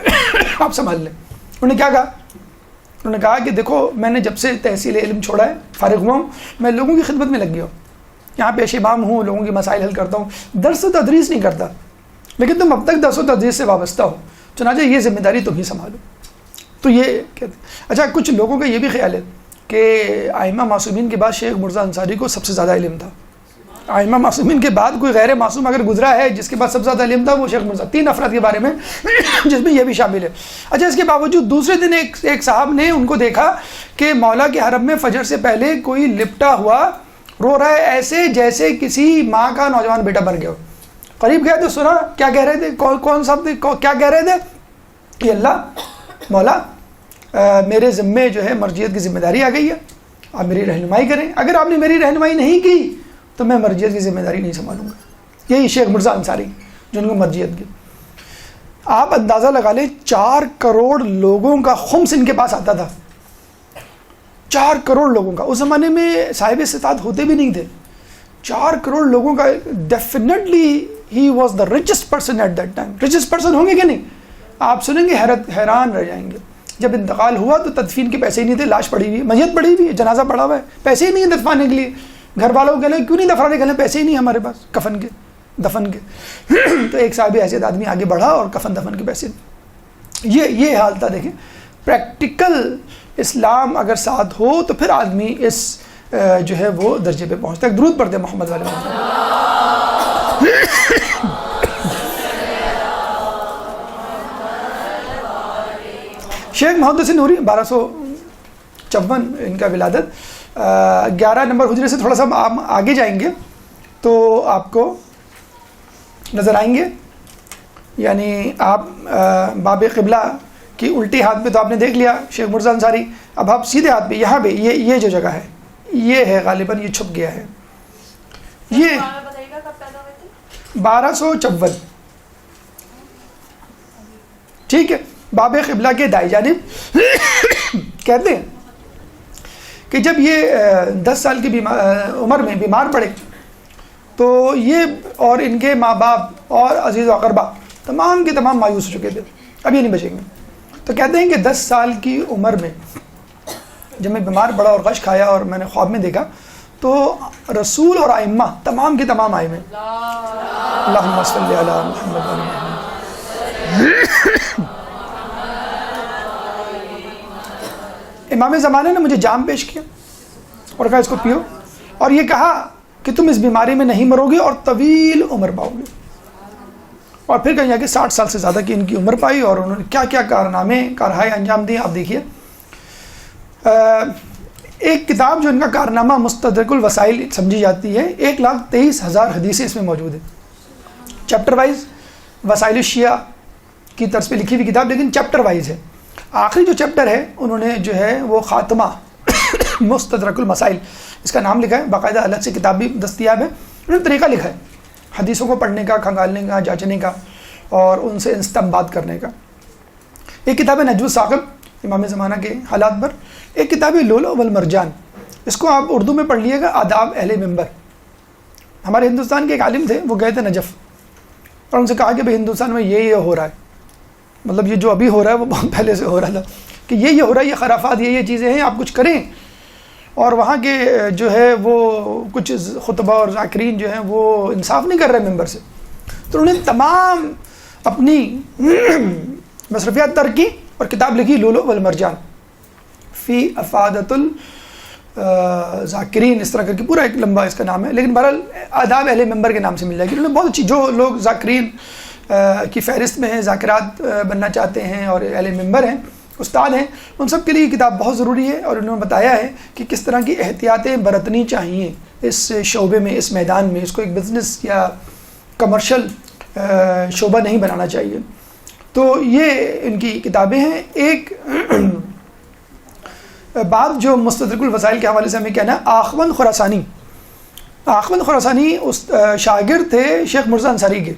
آپ سنبھال لیں. انہوں نے کیا کہا؟ انہوں نے کہا کہ دیکھو میں نے جب سے تحصیل علم چھوڑا ہے, فارغ ہوا ہوں, میں لوگوں کی خدمت میں لگ گیا ہوں, یہاں پیش امام ہوں, لوگوں کے مسائل حل کرتا ہوں, درس و تدریس نہیں کرتا, لیکن تم اب تک درس و تدریس سے وابستہ ہو, چنانچہ یہ ذمہ داری تم ہی سنبھالو. تو یہ کہتے ہیں. اچھا کچھ لوگوں کا یہ بھی خیال ہے کہ ائمہ معصومین کے بعد شیخ مرزا انصاری کو سب سے زیادہ علم تھا. ائمہ معصومین کے بعد کوئی غیر معصوم اگر گزرا ہے جس کے بعد سب سے زیادہ علم تھا وہ شیخ مرزا. 3 افراد کے بارے میں جس میں یہ بھی شامل ہے. اچھا اس کے باوجود دوسرے دن ایک صاحب نے ان کو دیکھا کہ مولا کے حرم میں فجر سے پہلے کوئی لپٹا ہوا رو رہا ہے ایسے جیسے کسی ماں کا نوجوان بیٹا بن گیا ہو. قریب گئے تو سنا کیا کہہ رہے تھے, کون صاحب کیا کہہ رہے تھے کہ اللہ مولا میرے ذمے جو ہے مرجعیت کی ذمہ داری آ گئی ہے, آپ میری رہنمائی کریں, اگر آپ نے میری رہنمائی نہیں کی تو میں مرجعیت کی ذمہ داری نہیں سنبھالوں گا. یہی شیخ مرزا انصاری جن کو مرجعیت کی. آپ اندازہ لگا لیں 4 کروڑ لوگوں کا خمس ان کے پاس آتا تھا. 4 کروڑ لوگوں کا. اس زمانے میں صاحب استطاعت ہوتے بھی نہیں تھے. 4 کروڑ لوگوں کا. Definitely he was the richest person at that time. richest person ہوں گے کہ نہیں؟ آپ سنیں گے حیران رہ جائیں گے. جب انتقال ہوا تو تدفین کے پیسے ہی نہیں تھے, لاش پڑی ہوئی, میت پڑی ہوئی, جنازہ پڑا ہوا ہے, پیسے ہی نہیں ہیں دفنانے کے لیے. گھر والوں کو کہہ لیں کیوں نہیں دفنانے, کہہ لیں پیسے ہی نہیں ہمارے پاس کفن کے دفن کے. تو ایک صاحب حیثیت آدمی آگے بڑھا اور کفن دفن کے پیسے. یہ حال تھا. دیکھیں پریکٹیکل اسلام اگر ساتھ ہو تو پھر آدمی اس جو ہے وہ درجے پہ پہنچتا ہے. درود پڑھتے محمد والے شیخ محمد حسین نوری 1254 ان کا ولادت. 11 نمبر ہجری سے تھوڑا سا آپ آگے جائیں گے تو آپ کو نظر آئیں گے. یعنی آپ باب قبلہ کی الٹی ہاتھ پہ تو آپ نے دیکھ لیا شیخ مرزا انصاری. اب آپ سیدھے ہاتھ پہ یہاں پہ یہ جو جگہ ہے یہ ہے غالباً یہ چھپ گیا ہے. یہ 1254 ٹھیک ہے. باب قبلہ کے دائیں جانب کہتے ہیں کہ جب یہ 10 سال کی عمر میں بیمار پڑے تو یہ اور ان کے ماں باپ اور عزیز و اقربا تمام کے تمام مایوس ہو چکے تھے, اب یہ نہیں بچیں گے. تو کہتے ہیں کہ 10 سال کی عمر میں جب میں بیمار پڑا اور غش کھایا اور میں نے خواب میں دیکھا تو رسول اور ائمہ تمام کے تمام آئے میں اللہم صلی علی محمد. امام زمانے نے مجھے جام پیش کیا اور کہا اس کو پیو, اور یہ کہا کہ تم اس بیماری میں نہیں مرو گے اور طویل عمر پاؤ گے. اور پھر کہیں کہ 60 سال سے زیادہ کی ان کی عمر پائی اور انہوں نے کیا کیا کارنامے کارہائے انجام دیے. آپ دیکھیے ایک کتاب جو ان کا کارنامہ مستدرک الوسائل سمجھی جاتی ہے, 1,23,000 حدیثیں اس میں موجود ہیں. چیپٹر وائز وسائل الشیعہ کی طرز پہ لکھی ہوئی کتاب, لیکن چیپٹر وائز ہے. آخری جو چیپٹر ہے انہوں نے جو ہے وہ خاتمہ مستدرک المسائل اس کا نام لکھا ہے. باقاعدہ الگ سے کتاب بھی دستیاب ہے. انہوں نے طریقہ لکھا ہے حدیثوں کو پڑھنے کا, کھنگالنے کا, جانچنے کا اور ان سے استنباط کرنے کا. ایک کتاب ہے نجم الثاقب امام زمانہ کے حالات پر. ایک کتاب ہے لؤلؤ والمرجان, اس کو آپ اردو میں پڑھ لیے گا, آداب اہل منبر. ہمارے ہندوستان کے ایک عالم تھے, وہ گئے تھے نجف اور ان سے کہا کہ بھائی ہندوستان میں یہ ہو رہا ہے, مطلب یہ جو ابھی ہو رہا ہے وہ بہت پہلے سے ہو رہا تھا, کہ یہ ہو رہا ہے, یہ خرافات, یہ چیزیں ہیں, آپ کچھ کریں. اور وہاں کے جو ہے وہ کچھ خطبہ اور ذاکرین جو ہیں وہ انصاف نہیں کر رہے ممبر سے. تو انہوں نے تمام اپنی مصرفیات ترک کی اور کتاب لکھی لؤلؤ والمرجان فی افادۃ الذاکرین, اس طرح کر کے پورا ایک لمبا اس کا نام ہے, لیکن بہرحال آداب اہل منبر کے نام سے مل جائے گی. انہوں نے بہت اچھی, جو لوگ ذاکرین کی فہرست میں ہیں, ذاکرات بننا چاہتے ہیں اور اہل منبر ہیں, استاد ہیں, ان سب کے لیے یہ کتاب بہت ضروری ہے. اور انہوں نے بتایا ہے کہ کس طرح کی احتیاطیں برتنی چاہیے اس شعبے میں, اس میدان میں. اس کو ایک بزنس یا کمرشل شعبہ نہیں بنانا چاہیے. تو یہ ان کی کتابیں ہیں. ایک بات جو مستدرک الوسائل کے حوالے سے ہمیں کہنا ہے, آخوند خراسانی. آخوند خراسانی شاگرد تھے شیخ مرزا انصاری کے,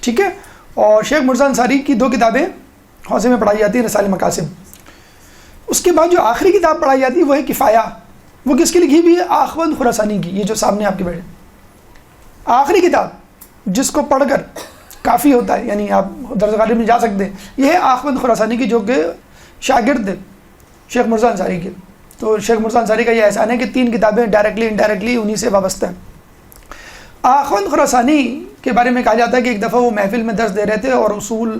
ٹھیک ہے. اور شیخ مرزا انصاری کی 2 کتابیں حوزے میں پڑھائی جاتی ہیں, رسائل مقاصد. اس کے بعد جو آخری کتاب پڑھائی جاتی ہے وہ ہے کفایہ. وہ کس کی لکھی ہوئی ہے؟ آخوند خراسانی کی. یہ جو سامنے آپ کے بیٹھے آخری کتاب جس کو پڑھ کر کافی ہوتا ہے, یعنی آپ درس غالب میں جا سکتے ہیں, یہ ہے آخوند خراسانی کی, جو کہ شاگرد تھے شیخ مرزا انصاری کے. تو شیخ مرزا انصاری کا یہ احسان ہے کہ 3 کتابیں ڈائریکٹلی انڈائریکٹلی انہی سے وابستہ ہیں. آخوند خراسانی کے بارے میں کہا جاتا ہے کہ ایک دفعہ وہ محفل میں درس دے رہے تھے اور اصول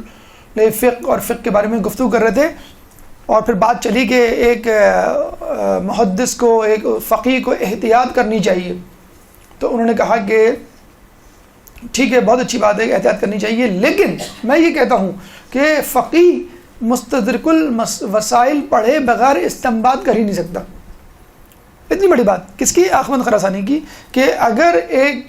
فقہ اور فقہ کے بارے میں گفتگو کر رہے تھے, اور پھر بات چلی کہ ایک محدث کو، ایک فقیہ کو احتیاط کرنی چاہیے، تو انہوں نے کہا کہ ٹھیک ہے، بہت اچھی بات ہے، احتیاط کرنی چاہیے، لیکن میں یہ کہتا ہوں کہ فقیہ مستدرک الوسائل پڑھے بغیر استنباط کر ہی نہیں سکتا۔ اتنی بڑی بات کس کی؟ احمد خراسانی کی، کہ اگر ایک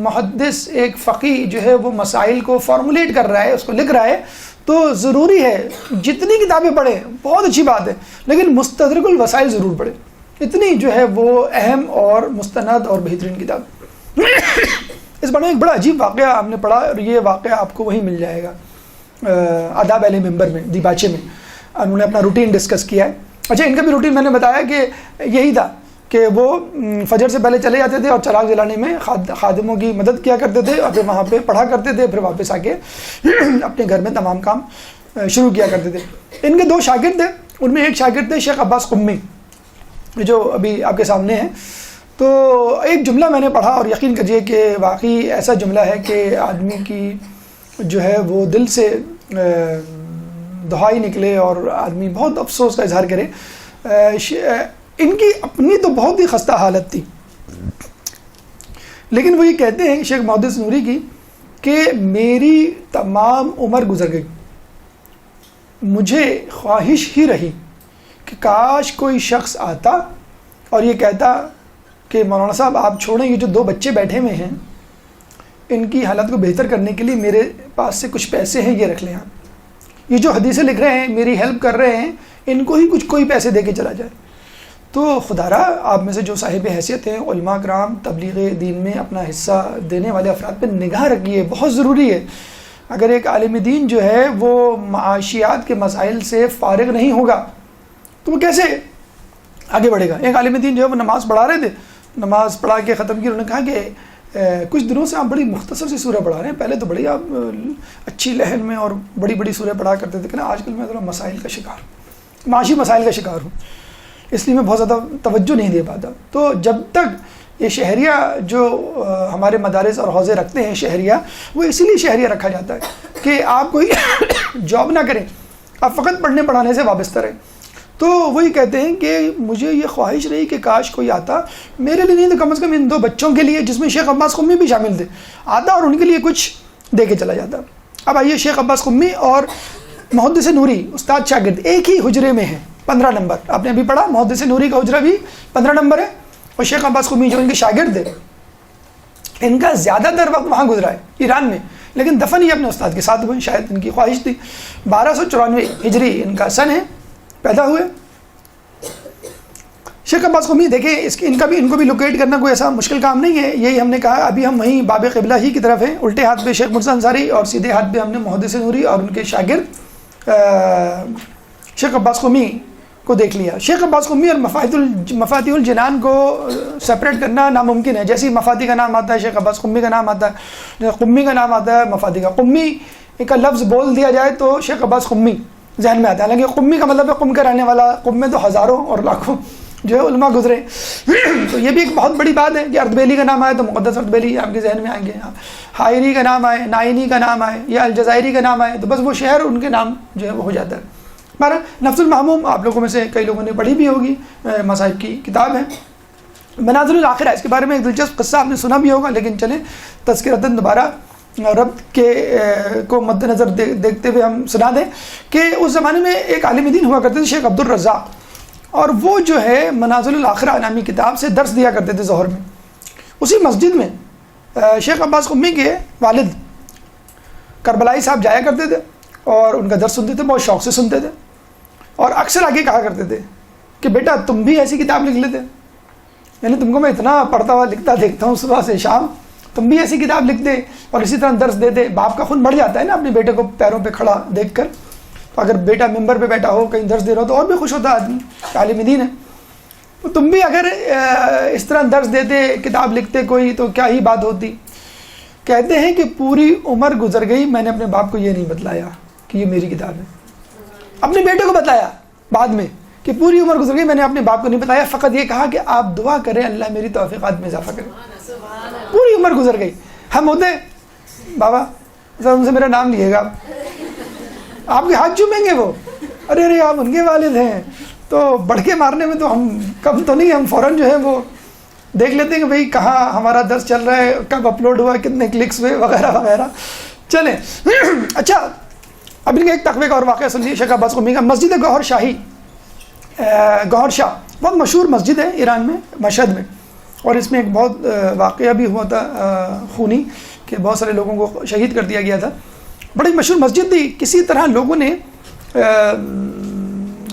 محدث، ایک فقیہ جو ہے وہ مسائل کو فارمولیٹ کر رہا ہے، اس کو لکھ رہا ہے، تو ضروری ہے جتنی کتابیں پڑھے بہت اچھی بات ہے، لیکن مستدرک الوسائل ضرور پڑھے۔ اتنی جو ہے وہ اہم اور مستند اور بہترین کتاب۔ اس بارے میں ایک بڑا عجیب واقعہ ہم نے پڑھا، اور یہ واقعہ آپ کو وہیں مل جائے گا آداب اہل منبر میں، دیباچے میں انہوں نے اپنا روٹین ڈسکس کیا ہے۔ اچھا، ان کا بھی روٹین میں نے بتایا کہ یہی تھا کہ وہ فجر سے پہلے چلے جاتے تھے اور چراغ جلانے میں خادموں کی مدد کیا کرتے تھے، اور پھر وہاں پہ پڑھا کرتے تھے، پھر واپس آ کے اپنے گھر میں تمام کام شروع کیا کرتے تھے۔ ان کے 2 شاگرد تھے، ان میں ایک شاگرد تھے شیخ عباس قمی، جو ابھی آپ کے سامنے ہیں۔ تو ایک جملہ میں نے پڑھا اور یقین کریے کہ واقعی ایسا جملہ ہے کہ آدمی کی جو ہے وہ دل سے دہائی نکلے اور آدمی بہت افسوس کا اظہار کرے۔ ان کی اپنی تو بہت ہی خستہ حالت تھی، لیکن وہ یہ کہتے ہیں شیخ محدث نوری کی کہ میری تمام عمر گزر گئی، مجھے خواہش ہی رہی کہ کاش کوئی شخص آتا اور یہ کہتا کہ مولانا صاحب آپ چھوڑیں، یہ جو 2 بچے بیٹھے ہوئے ہیں ان کی حالت کو بہتر کرنے کے لیے میرے پاس سے کچھ پیسے ہیں، یہ رکھ لیں آپ، یہ جو حدیثیں لکھ رہے ہیں، میری ہیلپ کر رہے ہیں، ان کو ہی کوئی پیسے دے کے چلا جائے۔ تو خدا را آپ میں سے جو صاحب حیثیت ہیں، علماء کرام، تبلیغ دین میں اپنا حصہ دینے والے افراد پہ نگاہ رکھیے، بہت ضروری ہے۔ اگر ایک عالم دین جو ہے وہ معاشیات کے مسائل سے فارغ نہیں ہوگا تو وہ کیسے آگے بڑھے گا؟ ایک عالم دین جو ہے وہ نماز پڑھا رہے تھے، نماز پڑھا کے ختم کی، انہوں نے کہا کہ کچھ دنوں سے آپ بڑی مختصر سی سورہ پڑھا رہے ہیں، پہلے تو بڑی آپ اچھی لہن میں اور بڑی بڑی سورہ پڑھا کرتے تھے، کہ نا آج کل میں ذرا مسائل کا شکار ہوں، معاشی مسائل کا شکار ہوں، اس لیے میں بہت زیادہ توجہ نہیں دے پاتا۔ تو جب تک یہ شہریہ جو ہمارے مدارس اور حوزے رکھتے ہیں شہریہ، وہ اسی لیے شہریہ رکھا جاتا ہے کہ آپ کوئی جاب نہ کریں، آپ فقط پڑھنے پڑھانے سے وابستہ رہیں۔ تو وہی کہتے ہیں کہ مجھے یہ خواہش رہی کہ کاش کوئی آتا، میرے لیے نہیں تو کم از کم ان 2 بچوں کے لیے، جس میں شیخ عباس قمی بھی شامل تھے، آتا اور ان کے لیے کچھ دے کے چلا جاتا۔ اب آئیے، شیخ عباس قمی اور محدث نوری استاد شاگرد ایک ہی حجرے میں ہیں، 15 نمبر آپ نے ابھی پڑھا، محدث نوری کا حجرہ بھی 15 نمبر ہے، اور شیخ عباس قمی جو ان کے شاگرد تھے، ان کا زیادہ تر وقت وہاں گزرا ہے ایران میں، لیکن دفن یہ اپنے استاد کے ساتھ ہوئے، شاید ان کی خواہش تھی۔ 1294 ہجری ان کا سن ہے، پیدا ہوئے۔ شیخ عباس قمی دیکھیں، ان کو بھی لوکیٹ کرنا کوئی ایسا مشکل کام نہیں ہے، یہی ہم نے کہا، ابھی ہم وہیں باب قبلہ ہی کی طرف ہیں، الٹے ہاتھ پہ شیخ مرزا انصاری اور سیدھے ہاتھ پہ ہم نے محدث نوری اور ان کے شاگرد شیخ عباس قمی کو دیکھ لیا۔ شیخ عباس قمی اور مفاتیح الجنان کو سپریٹ کرنا ناممکن ہے، جیسے مفاتیح کا نام آتا ہے، شیخ عباس قمی کا نام آتا ہے، قمی کا نام آتا ہے، مفاتیح کا، قمی کا لفظ بول دیا جائے تو شیخ عباس قمی ذہن میں آتا ہے، حالانکہ قمی کا مطلب ہے قم کا رہنے والا، قم میں تو ہزاروں اور لاکھوں جو ہے علماء گزرے۔ تو یہ بھی ایک بہت بڑی بات ہے کہ اردبیلی کا نام آئے تو مقدس اردبیلی آپ کے ذہن میں آئیں گے، حائری کا نام آئے، نائینی کا نام آئے، یا الجزائری کا نام آئے تو بس وہ شہر ان کے نام جو ہے وہ ہو جاتا ہے۔ نفس المحموم آپ لوگوں میں سے کئی لوگوں نے پڑھی بھی ہوگی، مصائب کی کتاب ہے۔ منازل الآخرہ، اس کے بارے میں ایک دلچسپ قصہ آپ نے سنا بھی ہوگا، لیکن چلیں تذکرتاً دوبارہ ربط کے کو مد نظر دیکھتے ہوئے ہم سنا دیں کہ اس زمانے میں ایک عالم دین ہوا کرتے تھے شیخ عبد الرزاق، اور وہ جو ہے منازل الآخرہ نامی کتاب سے درس دیا کرتے تھے ظہر میں۔ اسی مسجد میں شیخ عباس قمی کے والد کربلائی صاحب جایا کرتے تھے اور ان کا درس سنتے تھے، بہت شوق سے سنتے تھے، اور اکثر آگے کہا کرتے تھے کہ بیٹا تم بھی ایسی کتاب لکھ لیتے، یعنی تم کو میں اتنا پڑھتا ہوا لکھتا دیکھتا ہوں صبح سے شام، تم بھی ایسی کتاب لکھ دے اور اسی طرح درس دے دے۔ باپ کا خون بڑھ جاتا ہے نا اپنے بیٹے کو پیروں پہ کھڑا دیکھ کر، تو اگر بیٹا ممبر پہ بیٹھا ہو کہیں درس دے رہا ہو تو اور بھی خوش ہوتا آدمی، عالم دین ہے۔ تو تم بھی اگر اس طرح درس دیتے، کتاب لکھتے کوئی، تو کیا ہی بات ہوتی۔ کہتے ہیں کہ پوری عمر گزر گئی، میں نے اپنے باپ کو یہ نہیں بتلایا کہ یہ میری کتاب ہے، اپنے بیٹے کو بتلایا بعد میں کہ پوری عمر گزر گئی، میں نے اپنے باپ کو نہیں بتایا، فقط یہ کہا کہ آپ دعا کریں اللہ میری توفیقات میں اضافہ کرے۔ پوری عمر گزر گئی، ہم ہوتے بابا ذرا ان سے میرا نام لیے گا، آپ کے ہاتھ چومیں گے وہ، ارے ارے آپ ان کے والد ہیں. تو بڑھ کے مارنے میں تو ہم کم تو نہیں, ہم فوراً جو ہے وہ دیکھ لیتے ہیں کہ بھئی کہاں ہمارا درس چل رہا ہے, کب اپلوڈ ہوا, کتنے کلکس ہوئے وغیرہ وغیرہ. چلیں اچھا اب ان کا ایک تقوی کا اور واقعہ سنیے شیخ عباس قمی کا. مسجد گوہر شاہی, گوہر شاہ بہت مشہور مسجد ہے ایران میں, مشہد میں, اور اس میں ایک بہت واقعہ بھی ہوا تھا خونی کہ بہت سارے لوگوں کو شہید کر دیا گیا تھا. بڑی مشہور مسجد تھی. کسی طرح لوگوں نے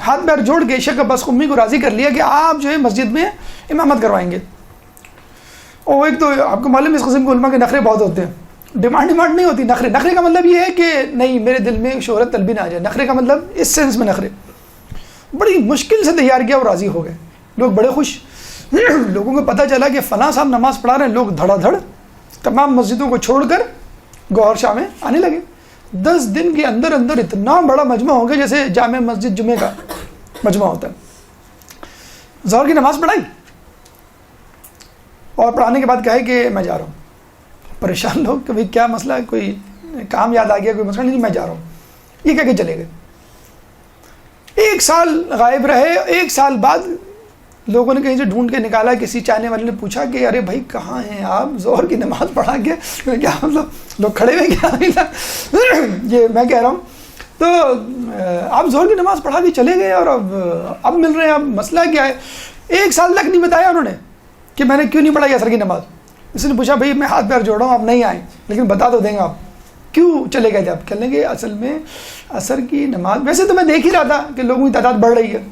ہاتھ پیر جوڑ کے شیخ عباس قمی کو راضی کر لیا کہ آپ جو ہے مسجد میں امامت کروائیں گے. اور ایک تو آپ کو معلوم ہے اس قسم کے علماء کے نخرے بہت ہوتے ہیں. ڈیمانڈ نہیں ہوتی, نخرے کا مطلب یہ ہے کہ نہیں میرے دل میں شہرت طلبی نہ آ جائے. نخرے کا مطلب اس سینس میں نخرے. بڑی مشکل سے تیار کیا اور راضی ہو گئے. لوگ بڑے خوش. لوگوں کو پتہ چلا کہ فلاں صاحب نماز پڑھا رہے ہیں. لوگ دھڑا دھڑ تمام مسجدوں کو چھوڑ کر گوہر شاہ میں آنے لگے. 10 دن کے اندر اندر اتنا بڑا مجمع ہو گیا جیسے جامع مسجد جمعہ کا مجمع ہوتا ہے. ظہر کی نماز پڑھائی اور پڑھانے کے بعد کہا کہ میں جا رہا ہوں. پریشان لوگ کہ بھئی کیا مسئلہ ہے, کوئی کام یاد آ گیا, کوئی مسئلہ نہیں, میں جا رہا ہوں. یہ کہہ کے چلے گئے. 1 سال غائب رہے. 1 سال بعد لوگوں نے کہیں سے ڈھونڈ کے نکالا. کسی چاہنے والے نے پوچھا کہ ارے بھائی کہاں ہیں آپ, ظہر کی نماز پڑھا کے کیا مطلب لوگ کھڑے ہوئے کیا. یہ میں کہہ رہا ہوں تو آپ ظہر کی نماز پڑھا کے چلے گئے اور اب مل رہے ہیں. اب مسئلہ کیا ہے. 1 سال تک نہیں بتایا انہوں نے کہ میں نے کیوں نہیں پڑھائی عصر کی نماز. اس نے پوچھا بھائی میں ہاتھ پیر جوڑا ہوں, آپ نہیں آئے لیکن بتا تو دیں گے آپ کیوں چلے گئے تھے. آپ کہنے لگے اصل میں عصر کی نماز ویسے تو میں دیکھ ہی رہا تھا کہ لوگوں کی تعداد بڑھ رہی ہے.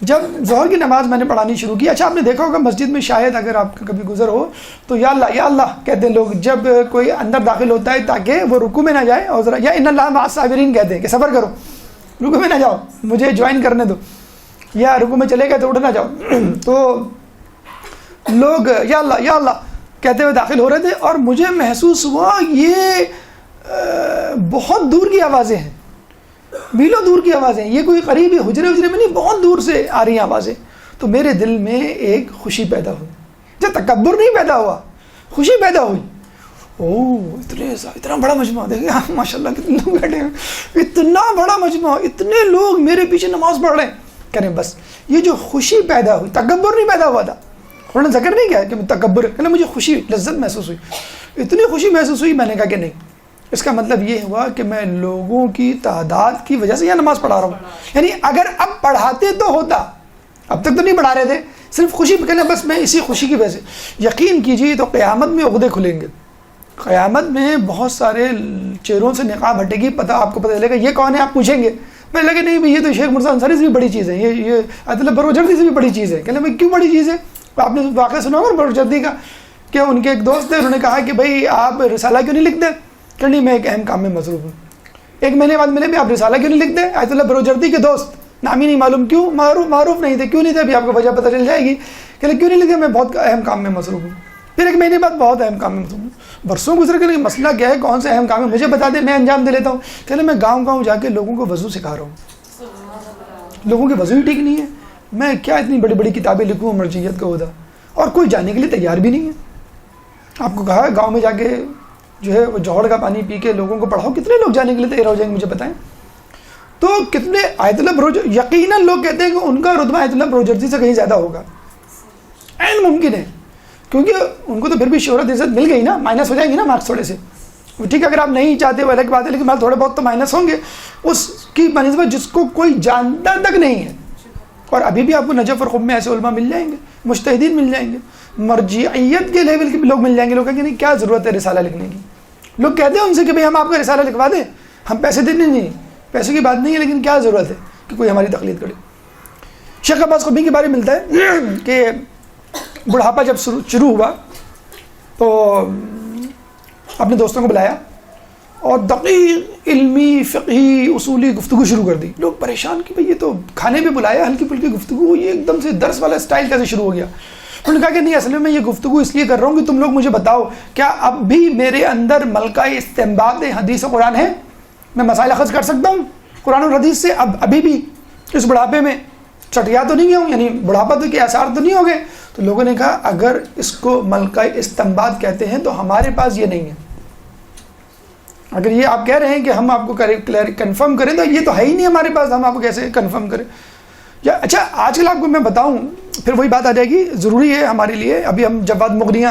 جب ظہر کی نماز میں نے پڑھانی شروع کی, اچھا آپ نے دیکھا ہوگا مسجد میں شاید اگر آپ کا کبھی گزر ہو تو یا اللہ کہتے ہیں لوگ جب کوئی اندر داخل ہوتا ہے تاکہ وہ رکوع میں نہ جائے, اور ذرا یا ان اللہ مع الصابرین کہتے ہیں کہ صبر کرو, رکوع میں نہ جاؤ, مجھے جوائن کرنے دو, یا رکوع میں چلے گئے تو اٹھ نہ جاؤ. تو لوگ یا اللہ کہتے ہوئے داخل ہو رہے تھے اور مجھے محسوس ہوا یہ بہت دور کی آوازیں ہیں, میلوں دور کی آوازیں. یہ کوئی قریبی حجرے میں نہیں, بہت دور سے آ رہی ہیں آوازیں. تو میرے دل میں ایک خوشی پیدا ہوئی. جب تکبر نہیں پیدا ہوا, خوشی پیدا ہوئی. اتنا بڑا مجمع, دیکھیں ماشاء اللہ کتنے لوگ بیٹھے ہیں, اتنا بڑا مجمع, اتنے لوگ میرے پیچھے نماز پڑھ رہے ہیں. کہنے بس یہ جو خوشی پیدا ہوئی, تکبر نہیں پیدا ہوا تھا. انہوں نے ذکر نہیں کیا کہ تکبر, کہنا مجھے خوشی لذت محسوس ہوئی, اتنی خوشی محسوس ہوئی. میں نے کہا کہ نہیں, اس کا مطلب یہ ہوا کہ میں لوگوں کی تعداد کی وجہ سے یہ نماز پڑھا رہا ہوں. یعنی اگر اب پڑھاتے تو ہوتا, اب تک تو نہیں پڑھا رہے تھے, صرف خوشی پہ کہنا بس میں اسی خوشی کی وجہ سے. یقین کیجیے تو قیامت میں عقدے کھلیں گے. قیامت میں بہت سارے چہروں سے نقاب ہٹے گی, آپ کو پتہ چلے گا یہ کون ہے. آپ پوچھیں گے, میں لگے نہیں بھائی یہ تو شیخ مرزا انصاری سے بھی بڑی چیز ہے, یہ آیت اللہ بروجردی سے بھی بڑی چیز ہے. کہنے بھائی کیوں بڑی چیز ہے. آپ نے واقعہ سنا ہوگا بروجردی کا کہ ان کے ایک دوست تھے, انہوں نے کہا کہ بھائی آپ رسالہ کیوں نہیں لکھتے. کہ نہیں میں ایک اہم کام میں مصروف ہوں. 1 مہینے بعد ملے بھی آپ رسالہ کیوں نہیں لکھتے. آیت اللہ بروجردی کے دوست, نام ہی نہیں معلوم, کیوں معروف نہیں تھے, کیوں نہیں تھے, ابھی آپ کو وجہ پتہ چل جائے گی. کہ کیوں نہیں لکھتے, میں بہت اہم کام میں مصروف ہوں. پھر 1 مہینے بعد بہت اہم کام میں مصروف ہوں. برسوں گزر کے مسئلہ کیا ہے, کون سا اہم کام ہے, مجھے بتا دیں, میں انجام دے لیتا ہوں. کہ میں گاؤں جا کے لوگوں کو وضو سکھا رہا ہوں. لوگوں کے وضو ہی ٹھیک نہیں ہے, میں کیا اتنی بڑی بڑی کتابیں لکھوں مرجعیت کا عہدہ, اور کوئی جانے کے لیے تیار بھی نہیں ہے. آپ کو کہا ہے گاؤں میں جا کے جو ہے وہ جوہر کا پانی پی کے لوگوں کو پڑھاؤ, کتنے لوگ جانے کے لیے تیار ہو جائیں گے مجھے بتائیں. تو کتنے آیت اللہ یقیناً لوگ کہتے ہیں کہ ان کا رتبہ آیت اللہ بروجردی سے کہیں زیادہ ہوگا. عین ممکن ہے, کیونکہ ان کو تو پھر بھی شہرت عزت مل گئی نا, مائنس ہو جائیں گے نا مارکس تھوڑے سے. ٹھیک ہے اگر آپ نہیں چاہتے وہ الگ بات ہے, لیکن تھوڑے بہت تو مائنس ہوں گے اس کی بنسبت جس کو کوئی جانتا تک نہیں ہے. اور ابھی بھی آپ کو نجف اور خب میں ایسے علماء مل جائیں گے, مجتہدین مل جائیں گے, مرجعیت کے لیول کے بھی لوگ مل جائیں گے. لوگ کہیں گے نہیں کیا ضرورت ہے رسالہ لکھنے کی. لوگ کہتے ہیں ان سے کہ بھئی ہم آپ کا رسالہ لکھوا دیں, ہم پیسے دینے نہیں, پیسے کی بات نہیں ہے, لیکن کیا ضرورت ہے کہ کوئی ہماری تقلید کرے. شیخ عباس قمی کے بارے میں ملتا ہے کہ بڑھاپا جب شروع ہوا تو اپنے دوستوں کو بلایا اور دقیق علمی فقہی اصولی گفتگو شروع کر دی. لوگ پریشان کہ بھئی یہ تو کھانے پہ بلایا, ہلکی پھلکی گفتگو, یہ ایک دم سے درس والا سٹائل کیسے شروع ہو گیا. انہوں نے کہا کہ نہیں اصل میں یہ گفتگو اس لیے کر رہا ہوں کہ تم لوگ مجھے بتاؤ کیا اب بھی میرے اندر ملکہ استنباط حدیث و قرآن ہے, میں مسائل اخذ کر سکتا ہوں قرآن اور حدیث سے ابھی بھی اس بڑھاپے میں, چٹیا تو نہیں گیا ہوں, یعنی بڑھاپا تو کے آثار تو نہیں ہو گئے. تو لوگوں نے کہا اگر اس کو ملکہ استنباط کہتے ہیں تو ہمارے پاس یہ نہیں ہے. اگر یہ آپ کہہ رہے ہیں کہ ہم آپ کو کنفرم کریں تو یہ تو ہے ہی نہیں ہمارے پاس، ہم آپ کو کیسے کنفرم کریں؟ یا اچھا آج کل آپ کو میں بتاؤں، پھر وہی بات آ جائے گی، ضروری ہے ہمارے لیے، ابھی ہم جواد مغنیہ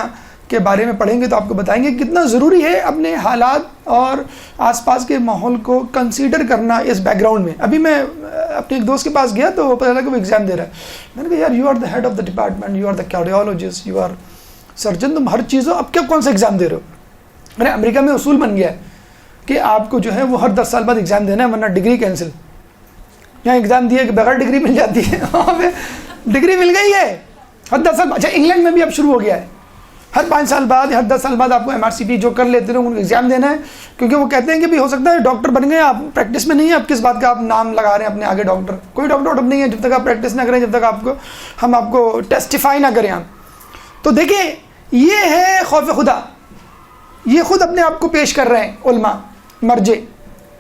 کے بارے میں پڑھیں گے تو آپ کو بتائیں گے کتنا ضروری ہے اپنے حالات اور آس پاس کے ماحول کو کنسیڈر کرنا اس بیک گراؤنڈ میں۔ ابھی میں اپنے ایک دوست کے پاس گیا تو وہ پتہ لگا کہ وہ ایگزام دے رہا ہے، میں نے کہا یار you are the head of the department, you are the cardiologist, you are surgeon, تم ہر چیزوں اب کیا کون سا ایگزام دے رہے ہو؟ میں نے امریکہ میں اصول بن گیا ہے کہ آپ کو جو ہے وہ ہر 10 سال بعد ایگزام دینا ہے ورنہ ڈگری کینسل۔ یہاں ایگزام دیے کہ بغیر ڈگری مل جاتی ہے، وہاں پہ ڈگری مل گئی ہے ہر 10 سال۔ اچھا انگلینڈ میں بھی اب شروع ہو گیا ہے، ہر 5 سال بعد ہر 10 سال بعد آپ کو MRCP جو کر لیتے ہیں ان کو ایگزام دینا ہے، کیونکہ وہ کہتے ہیں کہ بھی ہو سکتا ہے ڈاکٹر بن گئے آپ پریکٹس میں نہیں ہے، اب کس بات کا آپ نام لگا رہے ہیں اپنے آگے ڈاکٹر؟ کوئی ڈاکٹر نہیں ہے جب تک آپ پریکٹس نہ کریں، جب تک ہم آپ کو ٹیسٹیفائی نہ کریں آپ۔ تو دیکھیں یہ ہے خوف خدا، یہ خود اپنے آپ کو پیش کر رہے ہیں علماء مرجع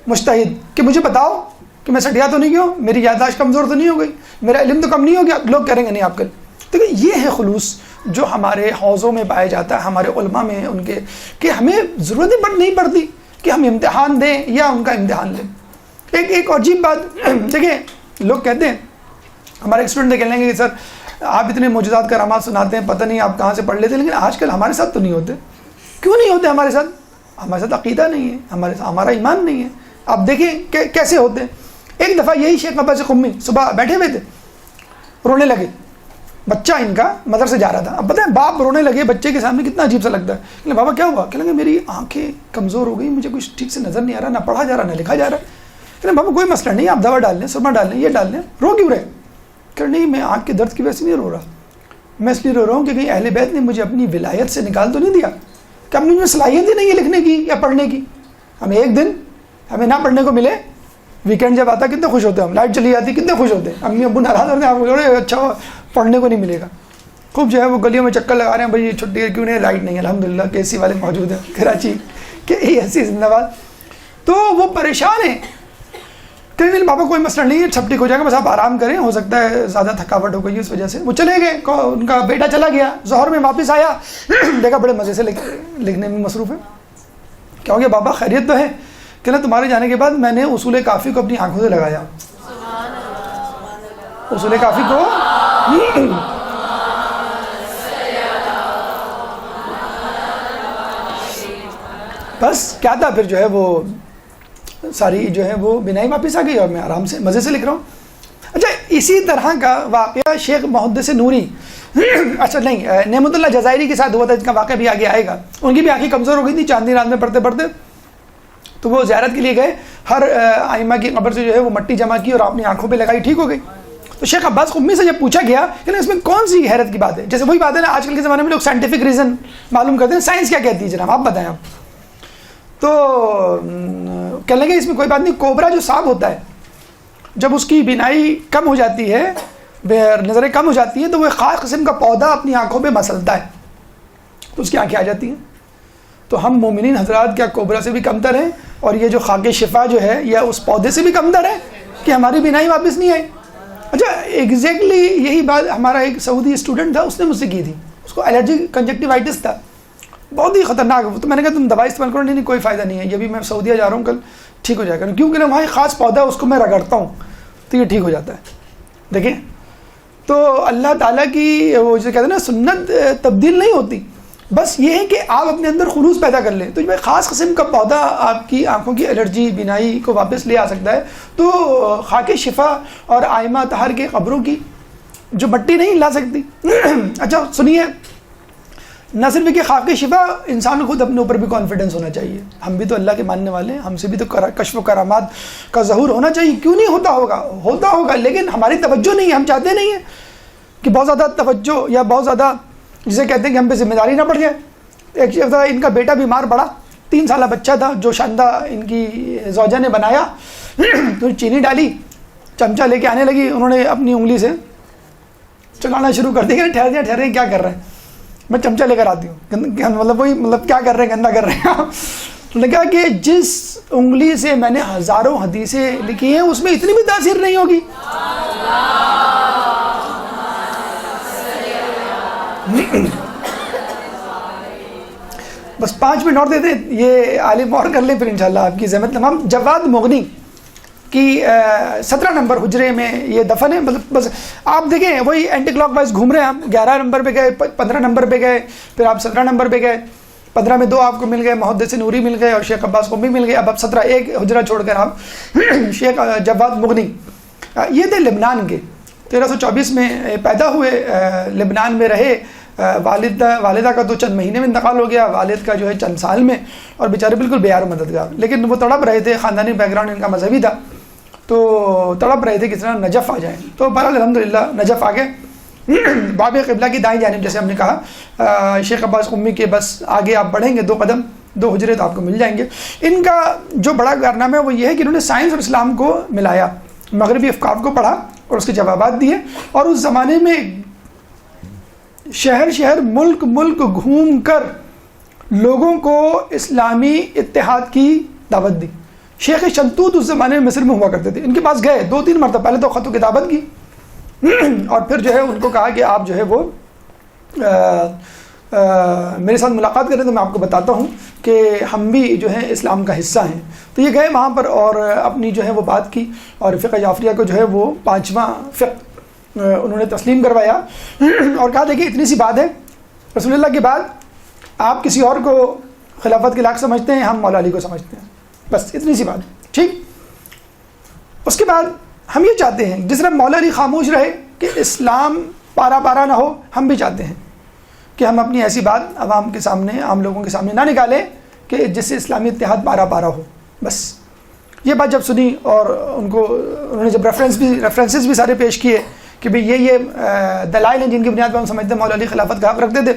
مجتہد کہ مجھے بتاؤ کہ میں سٹیا تو نہیں کیوں، میری یادداشت کمزور تو نہیں ہو گئی، میرا علم تو کم نہیں ہو گیا؟ لوگ کہیں گے نہیں آپ کل۔ تو یہ ہے خلوص جو ہمارے حوضوں میں پایا جاتا ہے، ہمارے علماء میں، ان کے کہ ہمیں ضرورت نہیں پڑتی کہ ہم امتحان دیں یا ان کا امتحان لیں۔ ایک عجیب بات دیکھیں، لوگ کہتے ہیں ہمارے اسٹوڈنٹ کہہ لیں گے کہ سر آپ اتنے معجزات کرامات سناتے ہیں، پتہ نہیں آپ کہاں سے پڑھ لیتے، لیکن آج کل ہمارے ساتھ تو نہیں ہوتے۔ کیوں نہیں ہوتے ہمارے ساتھ عقیدہ نہیں ہے، ہمارا ایمان نہیں ہے۔ آپ دیکھیں کہ کیسے ہوتے ہیں۔ ایک دفعہ یہی شیخ عباس قمی صبح بیٹھے ہوئے تھے، رونے لگے، بچہ ان کا مدرسے جا رہا تھا۔ اب پتہ ہے باپ رونے لگے بچے کے سامنے کتنا عجیب سا لگتا ہے، کہ بابا کیا ہوا؟ کہ لگے میری آنکھیں کمزور ہو گئی، مجھے کچھ ٹھیک سے نظر نہیں آ رہا، نہ پڑھا جا رہا نہ لکھا جا رہا ہے۔ کہ بابا کوئی مسئلہ نہیں، آپ دوا ڈال لیں، سرما ڈال لیں، یہ ڈال لیں، رو کیوں رہے؟ کہ نہیں میں آنکھ کے درد کی وجہ سے نہیں رو رہا، میں اس لیے رو رہا ہوں کہ کہیں اہل بیت نے مجھے اپنی ولایت سے نکال تو نہیں دیا، کہ اپنی میں صلاحیت ہی نہیں ہے لکھنے کی یا پڑھنے کی۔ ایک دن ہمیں نہ پڑھنے کو ملے، ویکینڈ جب آتا کتنے خوش ہوتے ہیں ہم، لائٹ چلی جاتی کتنے خوش ہوتے ہیں، امی ابو ناراض ہوتے ہیں، آپ کو اچھا پڑھنے کو نہیں ملے گا، خوب جو ہے وہ گلیوں میں چکر لگا رہے ہیں، بھائی چھٹی ہے کیوں نہیں، لائٹ نہیں ہے، الحمدللہ کہ AC والے موجود ہیں کراچی کہ AC زندہ باد۔ تو وہ پریشان ہیں کہ نہیں بابا کوئی مسئلہ نہیں ہے، سب ٹھیک ہو جائے گا، بس آپ آرام کریں، ہو سکتا ہے زیادہ تھکاوٹ ہو گئی اس وجہ سے۔ وہ چلے گئے، ان کا بیٹا چلا گیا، ظہر میں واپس آیا، دیکھا بڑے مزے سے لکھنے میں مصروف ہے۔ کیا ہو گیا بابا خیریت تو ہے؟ کہ نا تمہارے جانے کے بعد میں نے اصول کافی کو اپنی آنکھوں سے لگایا، اصول کافی کو بس کیا تھا، پھر جو ہے وہ ساری جو ہے وہ بنائی واپس آ گئی اور میں آرام سے مزے سے لکھ رہا ہوں۔ اچھا اسی طرح کا واقعہ شیخ محدث نوری اچھا نہیں نعمت اللہ جزائری کے ساتھ ہوا تھا، اس کا واقعہ بھی آگے آئے گا۔ ان کی بھی آنکھیں کمزور ہو گئی تھی چاندنی رات میں پڑھتے پڑھتے، تو وہ زیارت کے لیے گئے، ہر ائمہ کی قبر سے جو ہے وہ مٹی جمع کی اور اپنی آنکھوں پہ لگائی، ٹھیک ہو گئی۔ تو شیخ عباس قمی سے جب پوچھا گیا کہ اس میں کون سی حیرت کی بات ہے، جیسے وہی بات ہے نا آج کل کے زمانے میں لوگ سائنٹیفک ریزن معلوم کرتے ہیں، سائنس کیا کہتی ہے جناب آپ بتائیں آپ۔ تو کہنے لگے اس میں کوئی بات نہیں، کوبرا جو سانپ ہوتا ہے جب اس کی بینائی کم ہو جاتی ہے، نظریں کم ہو جاتی ہیں، تو وہ ایک خاص قسم کا پودا اپنی آنکھوں پہ مسلتا ہے تو اس کی آنکھیں آ جاتی ہیں۔ تو ہم مومنین حضرات کیا کوبرا سے بھی کمتر ہیں، اور یہ جو خاک شفا جو ہے یا اس پودے سے بھی کمتر ہے کہ ہماری بینائی واپس نہیں آئی؟ اچھا ایگزیکٹلی یہی بات ہمارا ایک سعودی اسٹوڈنٹ تھا، اس نے مجھ سے کی تھی، اس کو الرجی کنجکٹیوائٹس تھا، بہت ہی خطرناک۔ تو میں نے کہا تم دوائی استعمال کرو، نہیں کوئی فائدہ نہیں ہے، یہ بھی میں سعودیہ جا رہا ہوں کل ٹھیک ہو جائے گا، کیونکہ وہاں ایک خاص پودا ہے اس کو میں رگڑتا ہوں تو یہ ٹھیک ہو جاتا ہے۔ دیکھیں تو اللہ تعالیٰ کی وہ جو کہتے ہیں نا سنت تبدیل نہیں ہوتی، بس یہ ہے کہ آپ اپنے اندر خلوص پیدا کر لیں، تو جو خاص قسم کا پودا آپ کی آنکھوں کی الرجی بینائی کو واپس لے آ سکتا ہے۔ تو خاک شفا اور آئمہ طہر کے قبروں کی جو مٹی نہیں لا سکتی۔ اچھا سنیے، نہ صرف کہ خاک شفا، انسان کو خود اپنے اوپر بھی کانفیڈنس ہونا چاہیے، ہم بھی تو اللہ کے ماننے والے ہیں، ہم سے بھی تو کشف و کرامات کا ظہور ہونا چاہیے، کیوں نہیں ہوتا ہوگا لیکن ہماری توجہ نہیں ہے، ہم چاہتے نہیں ہیں کہ بہت زیادہ توجہ یا بہت زیادہ جسے کہتے ہیں کہ ہم پہ ذمہ داری نہ پڑ جائے۔ ایک دفعہ ان کا بیٹا بیمار پڑا، 3 سالہ بچہ تھا جو شاندہ ان کی زوجہ نے بنایا، تو چینی ڈالی، چمچہ لے کے آنے لگی، انہوں نے اپنی انگلی سے چلانا شروع کر دیا، ٹھہرے کیا کر رہے ہیں، میں چمچہ لے کر آتی ہوں، مطلب کیا کر رہے ہیں، گندہ کر رہے ہیں آپ۔ تو نے کہا کہ جس انگلی سے میں نے ہزاروں حدیثیں لکھی ہیں اس میں اتنی بھی تاثیر نہیں ہوگی۔ بس 5 منٹ اور دے دیں, یہ عالم اور کر لیں پھر انشاءاللہ آپ کی زحمت تمام. جواد مغنی کی 17 نمبر حجرے میں یہ دفن ہے. مطلب بس آپ دیکھیں وہی اینٹی کلاک وائز گھوم رہے ہیں. ہم 11 نمبر پہ گئے, 15 نمبر پہ گئے, پھر آپ 17 نمبر پہ گئے, 15 میں 2 آپ کو مل گئے, محدث نوری مل گئے اور شیخ عباس قمی مل گئے. اب 17 ایک حجرہ چھوڑ کر آپ شیخ جواد مغنی, یہ تھے لبنان کے, 1324 میں پیدا ہوئے, لبنان میں رہے. والدہ کا تو چند مہینے میں انتقال ہو گیا, والد کا جو ہے چند سال میں, اور بیچارے بالکل بے یار و مددگار. لیکن وہ تڑپ رہے تھے, خاندانی بیک گراؤنڈ ان کا مذہبی تھا, تو تڑپ رہے تھے کس طرح نجف آ جائیں. تو بہرحال الحمدللہ نجف آ گئے. باب قبلہ کی دائیں جانب جیسے ہم نے کہا, شیخ عباس قمی کے بس آگے آپ بڑھیں گے 2 قدم 2 حجرے تو آپ کو مل جائیں گے. ان کا جو بڑا کارنامہ ہے وہ یہ ہے کہ انہوں نے سائنس اور اسلام کو ملایا, مغربی افکار کو پڑھا اور اس کے جوابات دیے, اور اس زمانے میں شہر شہر ملک ملک گھوم کر لوگوں کو اسلامی اتحاد کی دعوت دی. شیخ شلتوت اس زمانے میں مصر میں ہوا کرتے تھے, ان کے پاس گئے 2-3 مرتبہ, پہلے تو خط و کتابت کی اور پھر جو ہے ان کو کہا کہ آپ جو ہے وہ میرے ساتھ ملاقات کریں تو میں آپ کو بتاتا ہوں کہ ہم بھی جو ہے اسلام کا حصہ ہیں. تو یہ گئے وہاں پر اور اپنی جو ہے وہ بات کی, اور فقہ جعفریہ کو جو ہے وہ 5واں فقہ انہوں نے تسلیم کروایا اور کہا دیکھیے اتنی سی بات ہے, رسول اللہ کے بعد آپ کسی اور کو خلافت کے لاحق سمجھتے ہیں, ہم مولا علی کو سمجھتے ہیں, بس اتنی سی بات, ٹھیک. اس کے بعد ہم یہ چاہتے ہیں جس طرح مولا علی خاموش رہے کہ اسلام پارا پارا نہ ہو, ہم بھی چاہتے ہیں کہ ہم اپنی ایسی بات عوام کے سامنے, عام لوگوں کے سامنے نہ نکالیں کہ جس سے اسلامی اتحاد پارا پارا ہو. بس یہ بات جب سنی اور انہوں نے جب ریفرنسز بھی سارے پیش کیے کہ بھئی یہ دلائل ہیں جن کی بنیاد پر ہم سمجھتے ہیں مولا علی خلافت کا حق رکھتے تھے,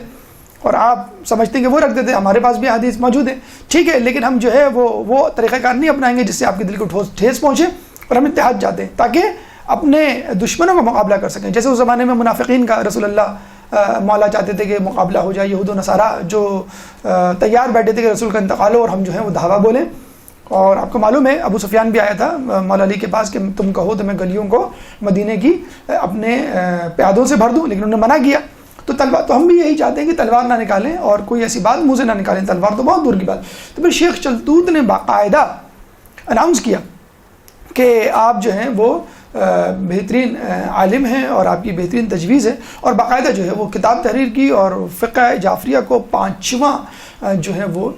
اور آپ سمجھتے ہیں کہ وہ رکھتے تھے, ہمارے پاس بھی حدیث موجود ہے, ٹھیک ہے, لیکن ہم جو ہے وہ طریقہ کار نہیں اپنائیں گے جس سے آپ کے دل کو ٹھیس پہنچے, اور ہم اتحاد چاہتے ہیں تاکہ اپنے دشمنوں کا مقابلہ کر سکیں. جیسے اس زمانے میں منافقین کا رسول اللہ مولا چاہتے تھے کہ مقابلہ ہو جائے, یہود و نصارہ جو تیار بیٹھے تھے کہ رسول کا انتقال ہو اور ہم جو ہے وہ دھاوا بولیں. اور آپ کو معلوم ہے ابو سفیان بھی آیا تھا مولا علی کے پاس کہ تم کہو تو میں گلیوں کو مدینے کی اپنے پیادوں سے بھر دوں, لیکن انہوں نے منع کیا. تو تلوار, تو ہم بھی یہی چاہتے ہیں کہ تلوار نہ نکالیں اور کوئی ایسی بات منہ سے نہ نکالیں, تلوار تو بہت دور کی بات. تو پھر شیخ چلتوت نے باقاعدہ اناؤنس کیا کہ آپ جو ہیں وہ بہترین عالم ہیں اور آپ کی بہترین تجویز ہے, اور باقاعدہ جو ہے وہ کتاب تحریر کی اور فقہ جعفریہ کو 5واں جو ہے وہ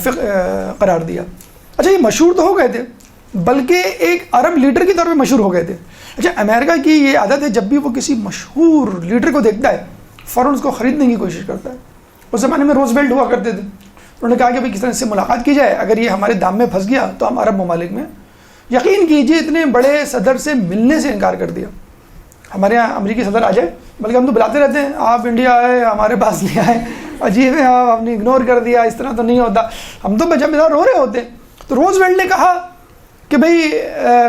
فقہ قرار دیا. اچھا, یہ مشہور تو ہو گئے تھے بلکہ ایک عرب لیڈر کی طور پہ مشہور ہو گئے تھے. اچھا, امریکہ کی یہ عادت ہے جب بھی وہ کسی مشہور لیڈر کو دیکھتا ہے فوراً اس کو خریدنے کی کوشش کرتا ہے. اس زمانے میں روزویلٹ ہوا کرتے تھے, انہوں نے کہا کہ بھائی کس طرح سے ملاقات کی جائے, اگر یہ ہمارے دام میں پھنس گیا تو ہم عرب ممالک میں, یقین کیجئے اتنے بڑے صدر سے ملنے سے انکار کر دیا. ہمارے یہاں امریکی صدر آ جائے, بلکہ ہم تو بلاتے رہتے ہیں آپ انڈیا آئے, ہمارے پاس نہیں آئے, عجیب ہے, آپ نے اگنور کر دیا, اس طرح تو نہیں ہوتا. ہم تو جب ادھر رو رہے ہوتے. تو روزویلٹ نے کہا کہ بھئی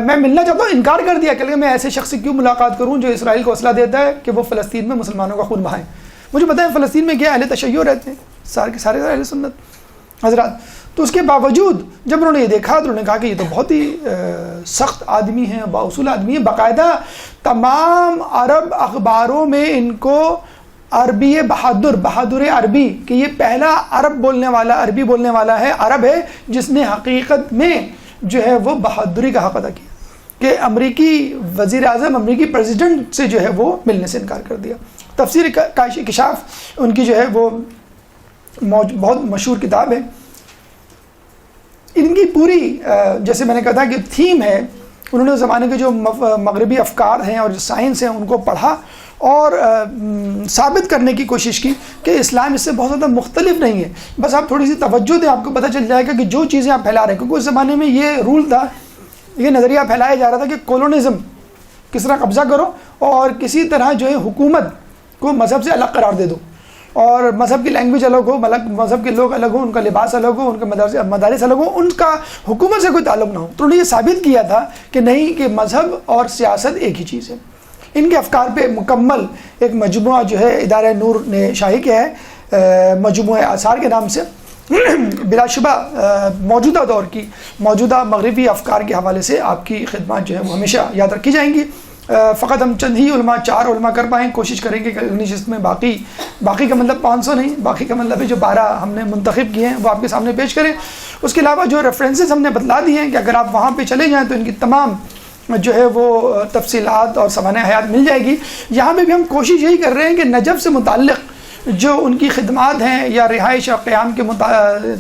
میں ملنا چاہتا ہوں, انکار کر دیا کہ میں ایسے شخص سے کیوں ملاقات کروں جو اسرائیل کو اسلحہ دیتا ہے کہ وہ فلسطین میں مسلمانوں کا خون بہائیں. مجھے پتہ ہے فلسطین میں کیا اہل تشیع رہتے ہیں, سارے اہل سنت حضرات. تو اس کے باوجود جب انہوں نے یہ دیکھا تو انہوں نے کہا کہ یہ تو بہت ہی سخت آدمی ہیں, بااصول آدمی ہیں. باقاعدہ تمام عرب اخباروں میں ان کو عربی بہادر عربی کہ یہ پہلا عربی بولنے والا ہے, عرب ہے جس نے حقیقت میں جو ہے وہ بہادری کا حق ادا کیا کہ امریکی وزیر اعظم, امریکی پریزیڈنٹ سے جو ہے وہ ملنے سے انکار کر دیا. تفسیر کاشف ان کی جو ہے وہ بہت مشہور کتاب ہے. ان کی پوری جیسے میں نے کہا تھا کہ تھیم ہے, انہوں نے اس زمانے کے جو مغربی افکار ہیں اور جو سائنس ہیں ان کو پڑھا اور ثابت کرنے کی کوشش کی کہ اسلام اس سے بہت زیادہ مختلف نہیں ہے. بس آپ تھوڑی سی توجہ دیں, آپ کو پتہ چل جائے گا کہ جو چیزیں آپ پھیلا رہے ہیں, کیونکہ اس زمانے میں یہ رول تھا, یہ نظریہ پھیلایا جا رہا تھا کہ کولونزم کس طرح قبضہ کرو اور کسی طرح جو ہے حکومت کو مذہب سے الگ قرار دے دو, اور مذہب کی لینگویج الگ ہو, مذہب کے لوگ الگ ہوں, ان کا لباس الگ ہو, ان کے مدارس الگ ہوں, ان کا حکومت سے کوئی تعلق نہ ہو. تو انہوں نے یہ ثابت کیا تھا کہ نہیں, کہ مذہب اور سیاست ایک ہی چیز ہے. ان کے افکار پہ مکمل ایک مجموعہ جو ہے ادارہ نور نے شائع کیا ہے, مجموعہ آثار کے نام سے. بلا شبہ موجودہ دور کی موجودہ مغربی افکار کے حوالے سے آپ کی خدمات جو ہے وہ ہمیشہ یاد رکھی جائیں گی. فقط ہم چند ہی علماء 4 علماء کر پائیں. کوشش کریں گے کہ اگلی نشست میں باقی کا مطلب 500 نہیں، باقی کا مطلب ہے جو 12 ہم نے منتخب کیے ہیں وہ آپ کے سامنے پیش کریں. اس کے علاوہ جو ریفرنسز ہم نے بتلا دی ہیں کہ اگر آپ وہاں پہ چلے جائیں تو ان کی تمام جو ہے وہ تفصیلات اور سوانح حیات مل جائے گی. یہاں پہ بھی ہم کوشش یہی کر رہے ہیں کہ نجف سے متعلق جو ان کی خدمات ہیں یا رہائش اور قیام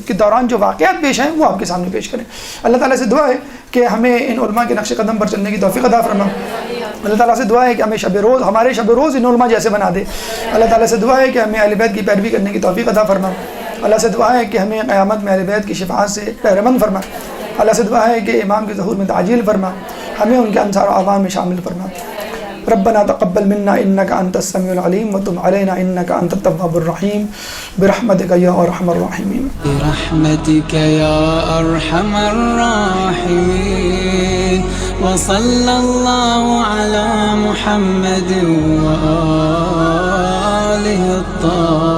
کے دوران جو واقعات پیش ہیں وہ آپ کے سامنے پیش کریں. اللہ تعالیٰ سے دعا ہے کہ ہمیں ان علماء کے نقش قدم پر چلنے کی توفیق عطا فرما. اللہ تعالیٰ سے دعا ہے کہ ہمیں ہمارے شب روز ان علماء جیسے بنا دے. اللہ تعالیٰ سے دعا ہے کہ ہمیں اہل بیت کی پیروی کرنے کی توفیق عطا فرما. اللہ سے دعا ہے کہ ہمیں قیامت میں اہل بیت کی شفاعت سے بہرمند فرما. اللہ سے دعا ہے کہ امام کے ظہور میں تعجیل فرما، ہمیں ان کے انصار و عوام میں شامل فرما. ربنا تقبل منا انك انت السميع العليم وتب علينا انك انت التواب الرحيم برحمتك يا ارحم الراحمين. برحمتك يا ارحم الراحمين. وصلى الله على محمد وآله الطاهرين.